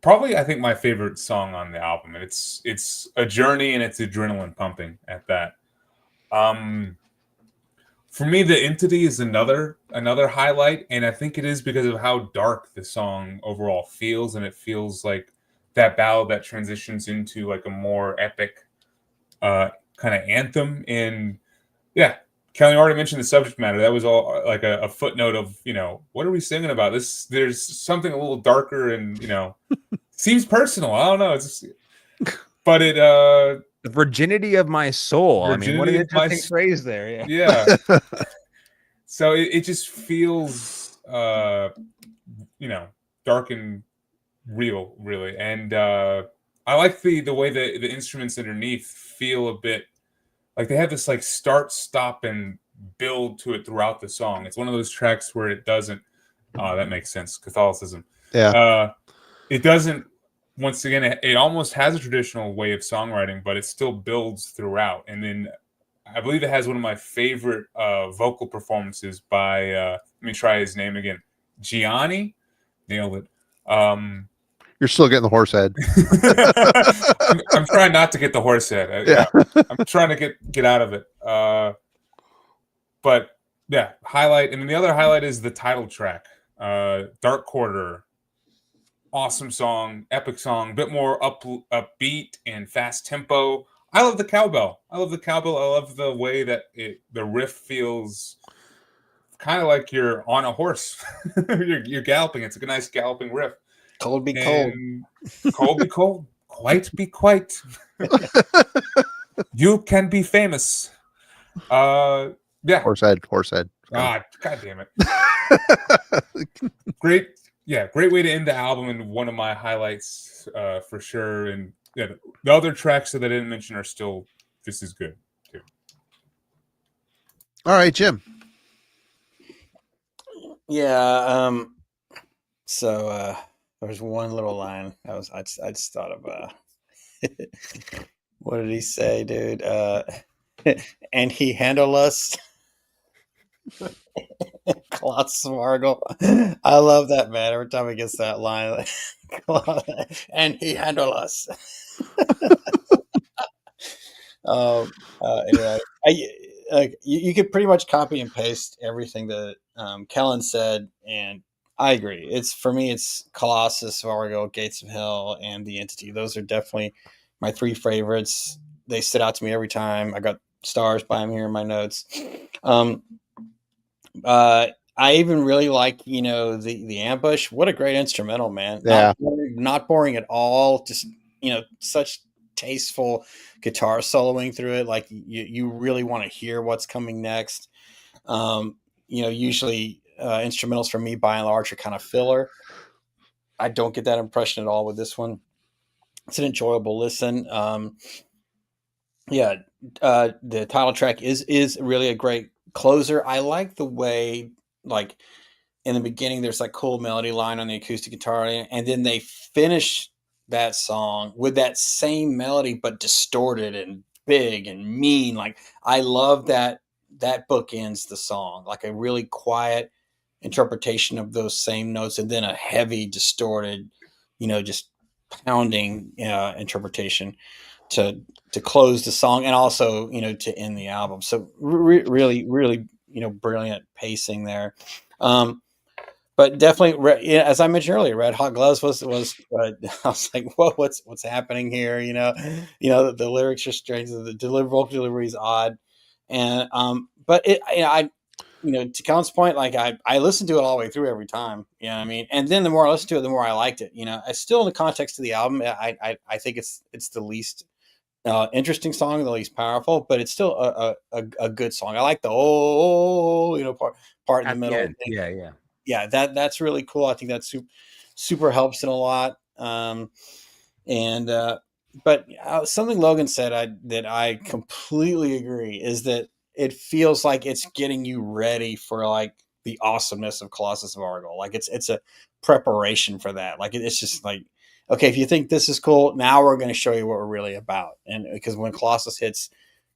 probably I think my favorite song on the album. And it's a journey and it's adrenaline pumping at that. For me, The Entity is another highlight, and I think it is because of how dark the song overall feels, and it feels like that ballad that transitions into like a more epic kind of anthem. And yeah, Kelly already mentioned the subject matter. That was all like a footnote of, what are we singing about? This, there's something a little darker and, seems personal. I don't know. But it, the virginity of my soul. I mean, what an interesting phrase there. Yeah. So it just feels, dark and real, really. And I like the way the instruments underneath feel a bit like they have this like start, stop, and build to it throughout the song. It's one of those tracks where it doesn't. That makes sense. Catholicism. Yeah. It doesn't. Once again, it almost has a traditional way of songwriting, but it still builds throughout. And then I believe it has one of my favorite vocal performances by, let me try his name again, Gianni. Nailed it. You're still getting the horse head. I'm trying not to get the horse head. Yeah. I'm trying to get out of it. But yeah, highlight. And then the other highlight is the title track, Dark Quarter. Awesome song, epic song, a bit more upbeat and fast tempo. I love the cowbell. I love the way that the riff feels kind of like you're on a horse. you're galloping. It's a nice galloping riff. Cold be cold. Cold be cold. Quite be quite. You can be famous. Yeah. Horse head. God damn it. Great way to end the album, and one of my highlights for sure. And the other tracks that I didn't mention are still just as good too. All right, Jim. Yeah. So there's one little line I just thought of. What did he say, dude? And he handled us. Colossus of Argyle. I love that, man. Every time he gets that line, and he handled us. Anyway, you could pretty much copy and paste everything that Kellen said, and I agree. For me, it's Colossus of Argyle, Gates of Hell, and The Entity. Those are definitely my three favorites. They stood out to me every time. I got stars by them here in my notes. I even really like, the Ambush. What a great instrumental, man. Yeah. Not boring at all. Just, such tasteful guitar soloing through it. Like you really want to hear what's coming next. Usually instrumentals for me by and large are kind of filler. I don't get that impression at all with this one. It's an enjoyable listen. The title track is really a great closer. I like the way, like, in the beginning there's like cool melody line on the acoustic guitar, and then they finish that song with that same melody but distorted and big and mean. Like, I love that bookends the song, like a really quiet interpretation of those same notes, and then a heavy distorted, just pounding interpretation to close the song, and also to end the album. So really brilliant pacing there. But definitely, as I mentioned earlier, Red Hot Gloves was I was like, what's happening here? The lyrics are strange, the vocal delivery is odd, and but to Colin's point, like I listened to it all the way through every time. You know what I mean? And then the more I listened to it, the more I liked it. I still, in the context of the album, I think it's the least interesting song, the least powerful, but it's still a good song. I like the part in the At the middle. end. Yeah. Yeah, that's really cool. I think that super helps it a lot. But something Logan said that I completely agree is that it feels like it's getting you ready for like the awesomeness of Colossus of Argol. Like it's a preparation for that. Like it's just like, okay, if you think this is cool, now we're going to show you what we're really about. And because when Colossus hits,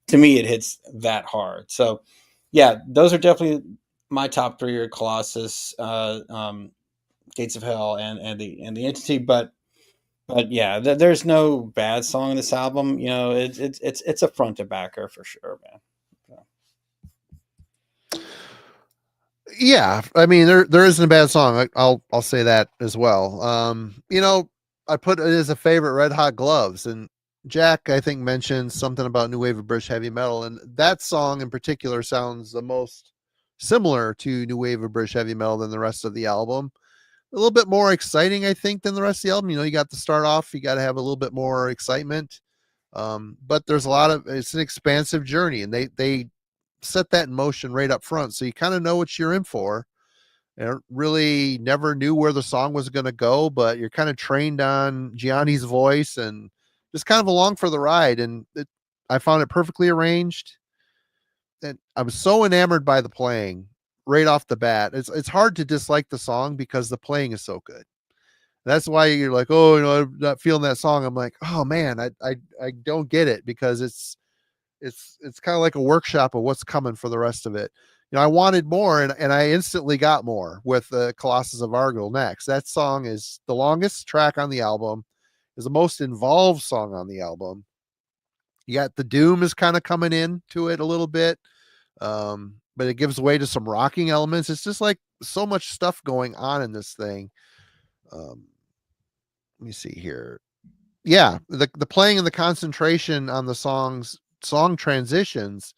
to me, it hits that hard. So yeah, those are definitely my top three are Colossus, Gates of Hell, and the Entity. But yeah, there's no bad song in this album. You know, it's a front to backer for sure, man. Yeah, I mean there isn't a bad song. I'll say that as well. You know, I put it as a favorite, Red Hot Gloves, and Jack I think mentioned something about new wave of British heavy metal, and that song in particular sounds the most similar to new wave of British heavy metal than the rest of the album. A little bit more exciting, I think, than the rest of the album. You know, you got to start off, you got to have a little bit more excitement. But there's a lot of, it's an expansive journey, and they set that in motion right up front, so you kind of know what you're in for. And really never knew where the song was going to go, but you're kind of trained on Gianni's voice and just kind of along for the ride. And I found it perfectly arranged, and I was so enamored by the playing right off the bat. It's hard to dislike the song because the playing is so good. That's why you're like, oh, you know, I'm not feeling that song. I'm like, oh man, I don't get it, because it's kind of like a workshop of what's coming for the rest of it. You know, I wanted more, and I instantly got more with the Colossus of Argol next. That song is the longest track on the album, is the most involved song on the album. You got the doom is kind of coming into it a little bit, but it gives way to some rocking elements. It's just like so much stuff going on in this thing. Let me see here. Yeah, the playing and the concentration on the song transitions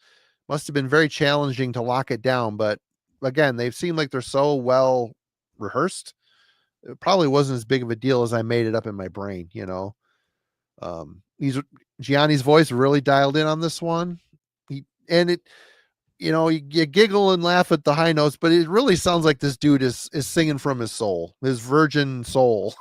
must have been very challenging to lock it down, but again, they've seemed like they're so well rehearsed. It probably wasn't as big of a deal as I made it up in my brain, you know. He's Gianni's voice really dialed in on this one. You know, you giggle and laugh at the high notes, but it really sounds like this dude is singing from his soul, his virgin soul.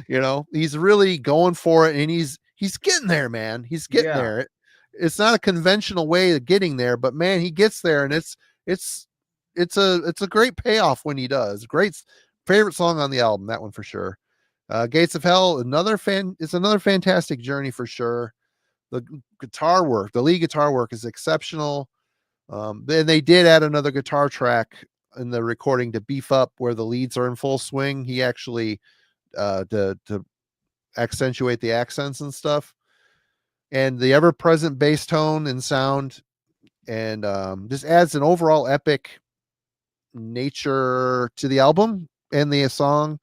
You know, he's really going for it, and he's getting there, man. He's getting there. It's not a conventional way of getting there, but man, he gets there, and it's a great payoff when he does. Great favorite song on the album, that one for sure. Gates of Hell, it's another fantastic journey for sure. The guitar work, the lead guitar work is exceptional. Then they did add another guitar track in the recording to beef up where the leads are in full swing. He actually to accentuate the accents and stuff, and the ever-present bass tone and sound, and just adds an overall epic nature to the album and the song,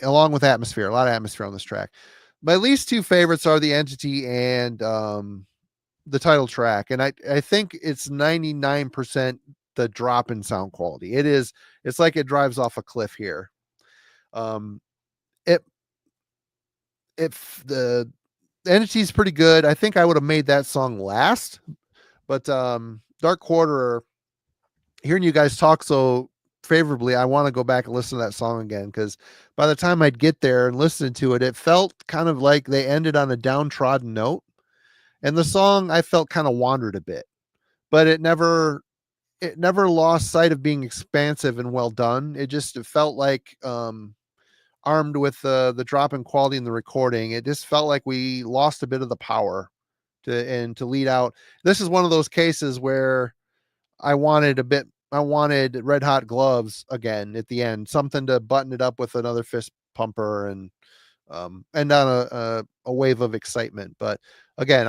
along with atmosphere. A lot of atmosphere on this track. My least two favorites are the Entity and the title track, and I think it's 99% the drop in sound quality. It's like it drives off a cliff here. If the Entity is pretty good, I think I would have made that song last, but Dark Quarter, hearing you guys talk so favorably, I want to go back and listen to that song again, because by the time I'd get there and listen to it, it felt kind of like they ended on a downtrodden note, and the song I felt kind of wandered a bit, but it never lost sight of being expansive and well done. It felt like armed with the drop in quality in the recording, it just felt like we lost a bit of the power to lead out. This is one of those cases where I wanted Red Hot Gloves again at the end, something to button it up with another fist pumper and on a wave of excitement. But again,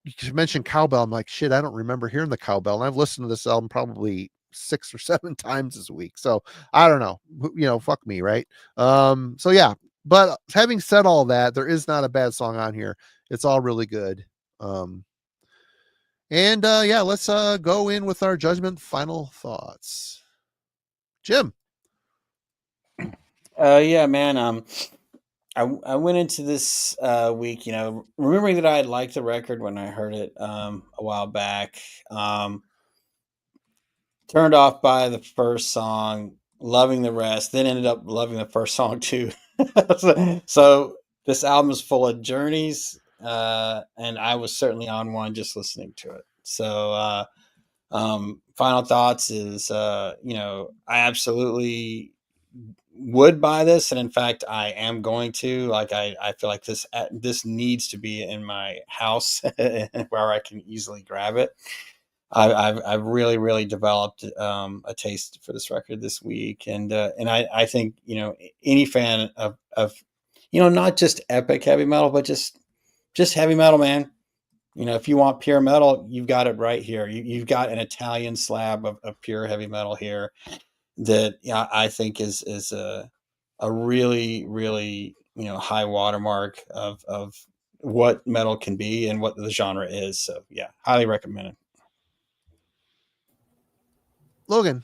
you mentioned cowbell. I'm like, shit, I don't remember hearing the cowbell. And I've listened to this album probably 6 or 7 times this week. So I don't know, you know, fuck me. Right. So yeah, but having said all that, there is not a bad song on here. It's all really good. Yeah, let's go in with our judgment final thoughts. Jim. Yeah, man. I went into this week, remembering that I had liked the record when I heard it a while back. Turned off by the first song, loving the rest, then ended up loving the first song too. So this album is full of journeys, and I was certainly on one just listening to it. So final thoughts is, I absolutely would buy this, and in fact I am going to. Like, I feel like this needs to be in my house where I can easily grab it. I've really developed a taste for this record this week, and I think any fan of not just epic heavy metal, but just heavy metal, man. If you want pure metal, you've got it right here. You've got an Italian slab of pure heavy metal here that I think is a really high watermark of what metal can be and what the genre is. So yeah, highly recommend it. Logan.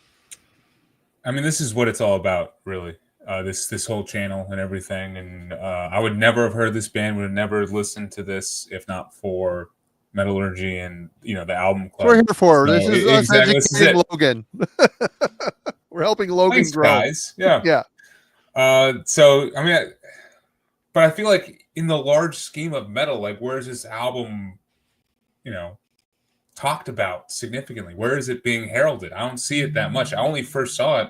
I mean, this is what it's all about, really. This whole channel and everything, and I would never have heard this band, would have never listened to this if not for Metallurgy and the album club. We're here for So, this is us exactly, this is educating it. Logan. We're helping Logan Thanks, grow. guys. Yeah. Yeah. So I mean, but I feel like in the large scheme of metal, like, where's this album, talked about significantly? Where is it being heralded? I don't see it that much. I only first saw it,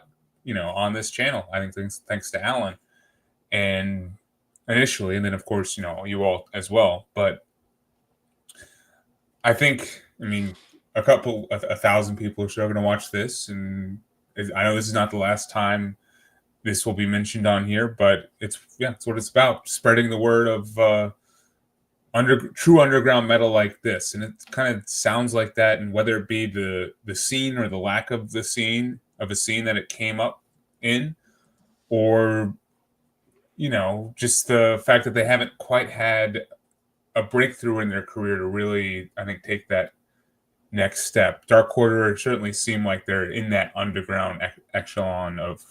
on this channel. I think thanks to Alan, and initially, and then of course, you all as well. But I think, I mean, a 1,000 people are still going to watch this, and I know this is not the last time this will be mentioned on here, but it's what it's about: spreading the word of true underground metal like this. And it kind of sounds like that, and whether it be the scene or the lack of the scene of a scene that it came up in, or just the fact that they haven't quite had a breakthrough in their career to really, I think, take that next step. Dark Quarter certainly seem like they're in that underground echelon of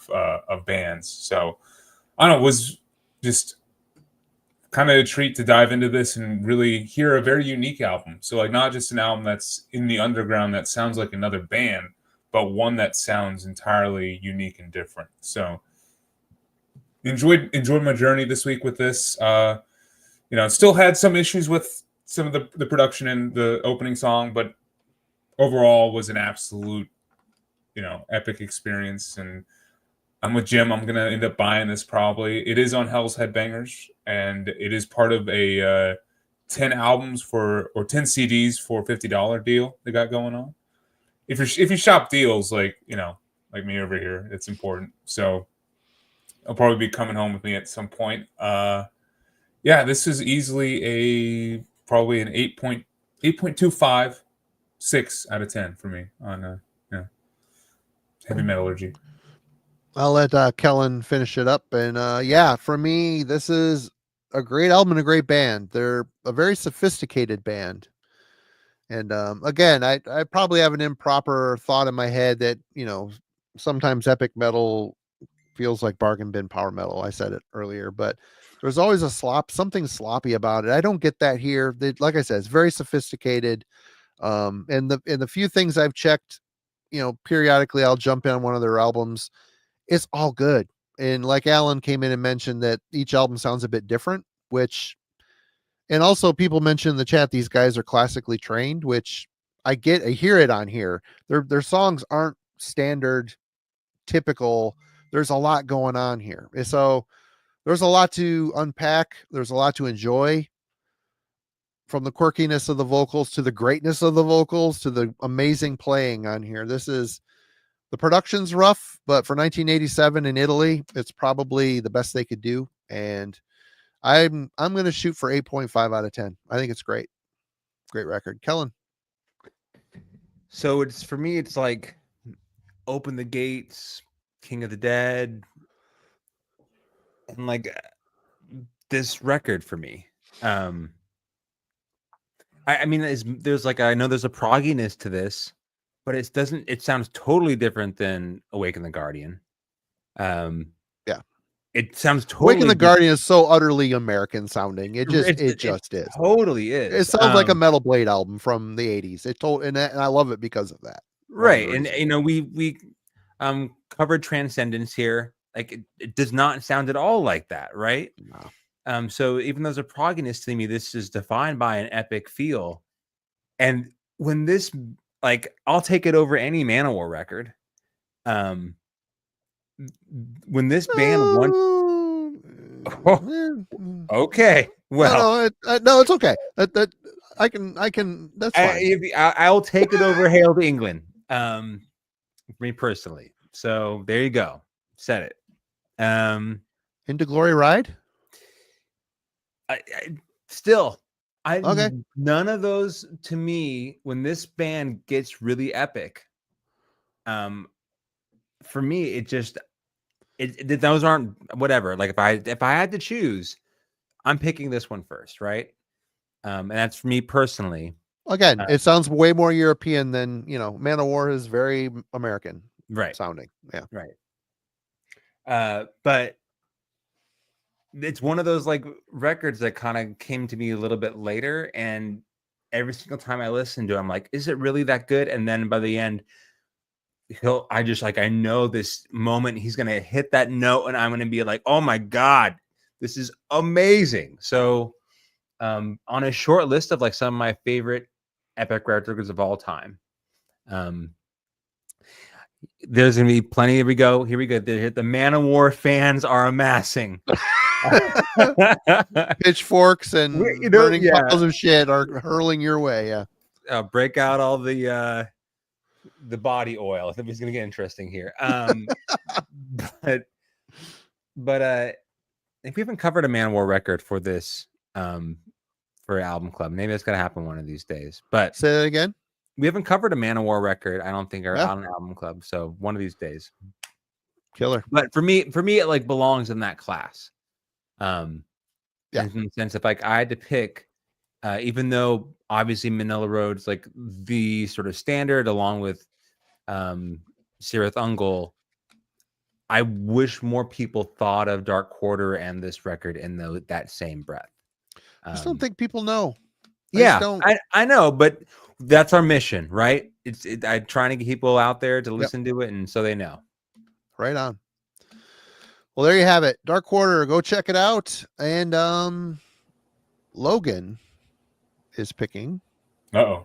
bands. So I don't know, it was just kind of a treat to dive into this and really hear a very unique album. So, like, not just an album that's in the underground that sounds like another band, but one that sounds entirely unique and different. So enjoyed my journey this week with this. Still had some issues with some of the production in the opening song, but overall was an absolute, epic experience. And I'm with Jim. I'm going to end up buying this probably. It is on Hell's Headbangers, and it is part of a 10 albums or 10 CDs for $50 deal they got going on. If you shop deals, like me over here, it's important. So I'll probably be coming home with me at some point. This is easily probably an 8.25, 6 out of 10 for me on heavy metallurgy. I'll let Kellen finish it up. And for me, this is a great album and a great band. They're a very sophisticated band. And again, I probably have an improper thought in my head that, sometimes epic metal feels like bargain bin power metal. I said it earlier, but there's always something sloppy about it. I don't get that here. Like I said, it's very sophisticated. And the few things I've checked, periodically I'll jump in on one of their albums. It's all good. And like Alan came in and mentioned that each album sounds a bit different, and also people mentioned in the chat, these guys are classically trained, which I hear it on here. Their songs aren't standard, typical. There's a lot going on here. So there's a lot to unpack. There's a lot to enjoy, from the quirkiness of the vocals to the greatness of the vocals to the amazing playing on here. The production's rough, but for 1987 in Italy, it's probably the best they could do. And I'm going to shoot for 8.5 out of 10. I think it's great. Great record. Kellen. So for me, it's like Open the Gates, King of the Dead, and like this record for me. I mean, there's like, I know there's a progginess to this, but it sounds totally different than Awaken the Guardian. Yeah. it sounds totally. Awaken the Guardian is so utterly American sounding. It just is. Totally is. It sounds like a Metal Blade album from the 80s. And I love it because of that. Right. And you know, we covered Transcendence here. Like it does not sound at all like that, right? No. So even though there's a progginess to me, this is defined by an epic feel. And when this, like, I'll take it over any Manowar record. When this band okay, well, no, it's okay. That I can. That's fine. I'll take it over Hail to England. Me personally. So there you go. Said it. Into Glory Ride. Okay. None of those to me. When this band gets really epic, for me, it just. Those aren't whatever. Like if I had to choose, I'm picking this one first, right? And that's for me personally. Again, it sounds way more European than Manowar is very American, right? Sounding, yeah, right. But it's one of those like records that kind of came to me a little bit later, and every single time I listen to it, I'm like, is it really that good? And then by the end. I know this moment he's gonna hit that note and I'm gonna be like, oh my god, this is amazing. So on a short list of like some of my favorite epic records of all time, there's gonna be plenty. Here we go. The Manowar fans are amassing. Pitchforks and burning piles of shit are hurling your way. Break out all the body oil. I think it's going to get interesting here. But if we haven't covered a Manowar record for this, for Album Club, maybe that's going to happen one of these days. But say that again. We haven't covered a Manowar record. I don't think are on an Album Club. So one of these days, killer. But for me, it like belongs in that class. In the sense of like I had to pick, even though obviously Manila Road's like the sort of standard, along with Sirith Ungol. I wish more people thought of Dark Quarter and this record in that same breath. I just don't think people know. I know, but that's our mission, right? I'm trying to get people out there to listen to it, and so they know. Right on. Well, there you have it. Dark Quarter. Go check it out. And Logan is picking. Uh-oh.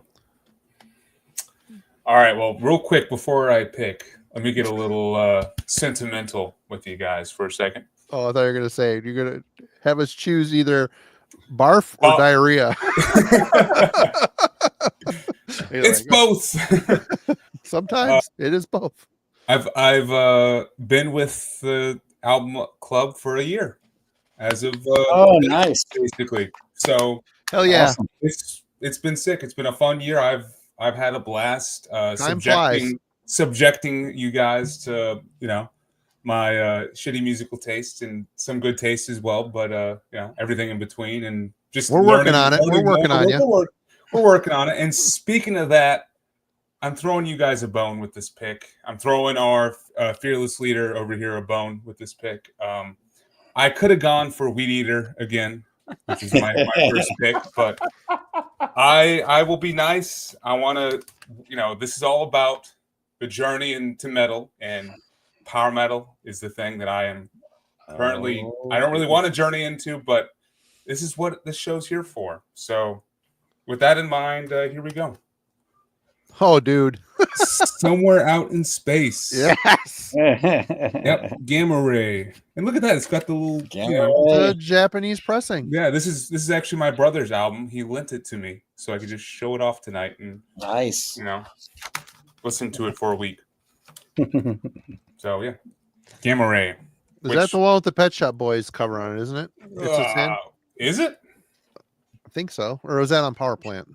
All right. Well, real quick before I pick, let me get a little sentimental with you guys for a second. Oh, I thought you were going to say you're going to have us choose either barf or diarrhea. It's both. Sometimes it is both. I've been with the Album Club for a year as of nice, basically. So hell yeah, awesome. It's been sick. It's been a fun year. I've had a blast subjecting you guys to my shitty musical taste and some good taste as well, but everything in between, and just we're working on it. We're working on you. We're working on it. And speaking of that, I'm throwing you guys a bone with this pick. I'm throwing our fearless leader over here a bone with this pick. I could have gone for Weed Eater again, which is my first pick, but I will be nice. I want to, this is all about the journey into metal, and power metal is the thing that I am currently, I don't really want to journey into, but this is what this show's here for. So with that in mind, here we go. Oh, dude. Somewhere out in space. Yes. Yep. Gamma Ray. And look at that. It's got the little the Japanese pressing. Yeah, this is actually my brother's album. He lent it to me so I could just show it off tonight and nice. Listen to it for a week. So yeah. Gamma Ray. Is that the one with the Pet Shop Boys cover on it, isn't it? Is it? I think so. Or was that on Power Plant?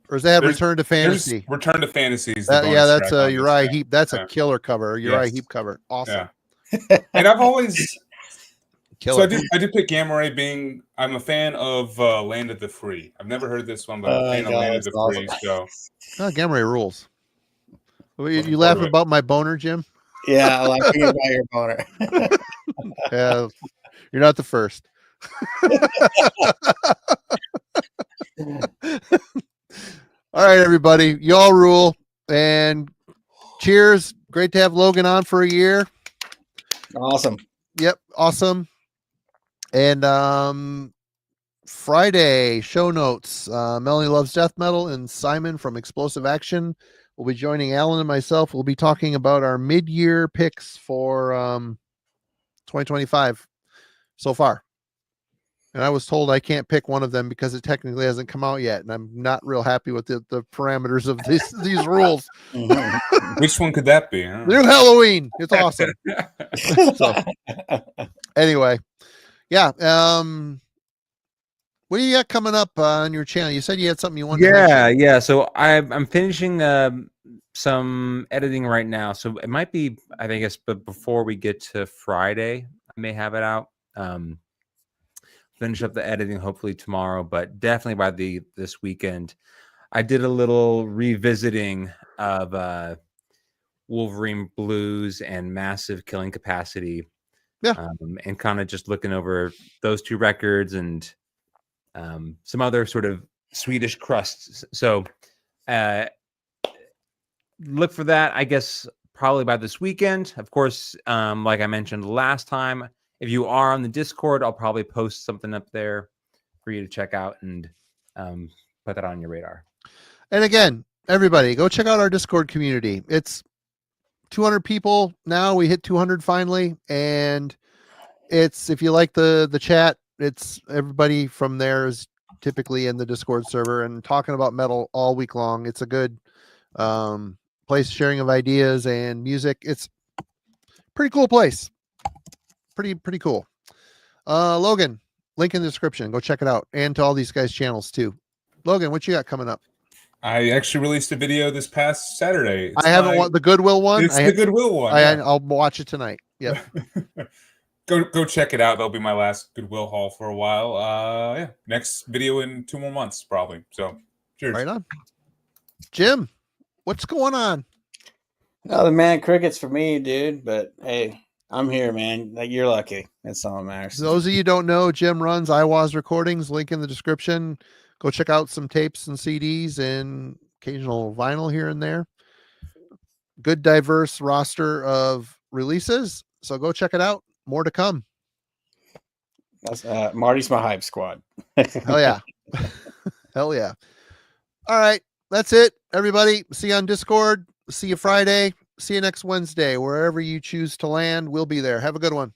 Or is that Return to Fantasy? Return to Fantasies. That's a Uriah Heep. That's a killer cover. Uriah Heep cover. Awesome. Yeah. And I've always killer. So I do pick Gamma Ray being I'm a fan of Land of the Free. I've never heard this one, but I'm a fan of Land of the Free. So Gamma Ray rules. You laughing about my boner, Jim? Yeah, laughing about your boner. Yeah, you're not the first. All right, everybody. Y'all rule. And cheers. Great to have Logan on for a year. Awesome. Yep, awesome. And Friday show notes. Melanie loves death metal, and Simon from Explosive Action will be joining Alan and myself. We'll be talking about our mid-year picks for 2025 so far. And I was told I can't pick one of them because it technically hasn't come out yet, and I'm not real happy with the parameters of these rules. Which one could that be? Huh? New Halloween. It's awesome. So anyway, yeah. What do you got coming up on your channel? You said you had something you wanted to mention. Yeah. So I'm finishing some editing right now. So it might be, I think it's, but before we get to Friday, I may have it out. Finish up the editing hopefully tomorrow, but definitely by this weekend. I did a little revisiting of Wolverine Blues and Massive Killing Capacity. Yeah. And kind of just looking over those two records and some other sort of Swedish crusts. So look for that, I guess, probably by this weekend. Of course, like I mentioned last time, if you are on the Discord, I'll probably post something up there for you to check out and put that on your radar. And again, everybody, go check out our Discord community. It's 200 people now. We hit 200 finally, and it's, if you like the chat, it's everybody from there is typically in the Discord server and talking about metal all week long. It's a good place, sharing of ideas and music. It's pretty cool place. Pretty cool. Logan, link in the description. Go check it out, and to all these guys' channels too. Logan, what you got coming up? I actually released a video this past Saturday. I haven't watched the Goodwill one. It's the Goodwill one. I'll watch it tonight. Yep. Go check it out. That'll be my last Goodwill haul for a while. Yeah, next video in 2 more months probably. So cheers. Right on. Jim, what's going on? No, the man crickets for me, dude. But hey, I'm here, man. Like, you're lucky. That's all that matters. Those of you who don't know, Jim runs Eihwaz Recordings. Link in the description. Go check out some tapes and CDs and occasional vinyl here and there. Good diverse roster of releases. So go check it out. More to come. That's Marty's my hype squad. Hell yeah. Hell yeah. All right. That's it, everybody. See you on Discord. See you Friday. See you next Wednesday. Wherever you choose to land, we'll be there. Have a good one.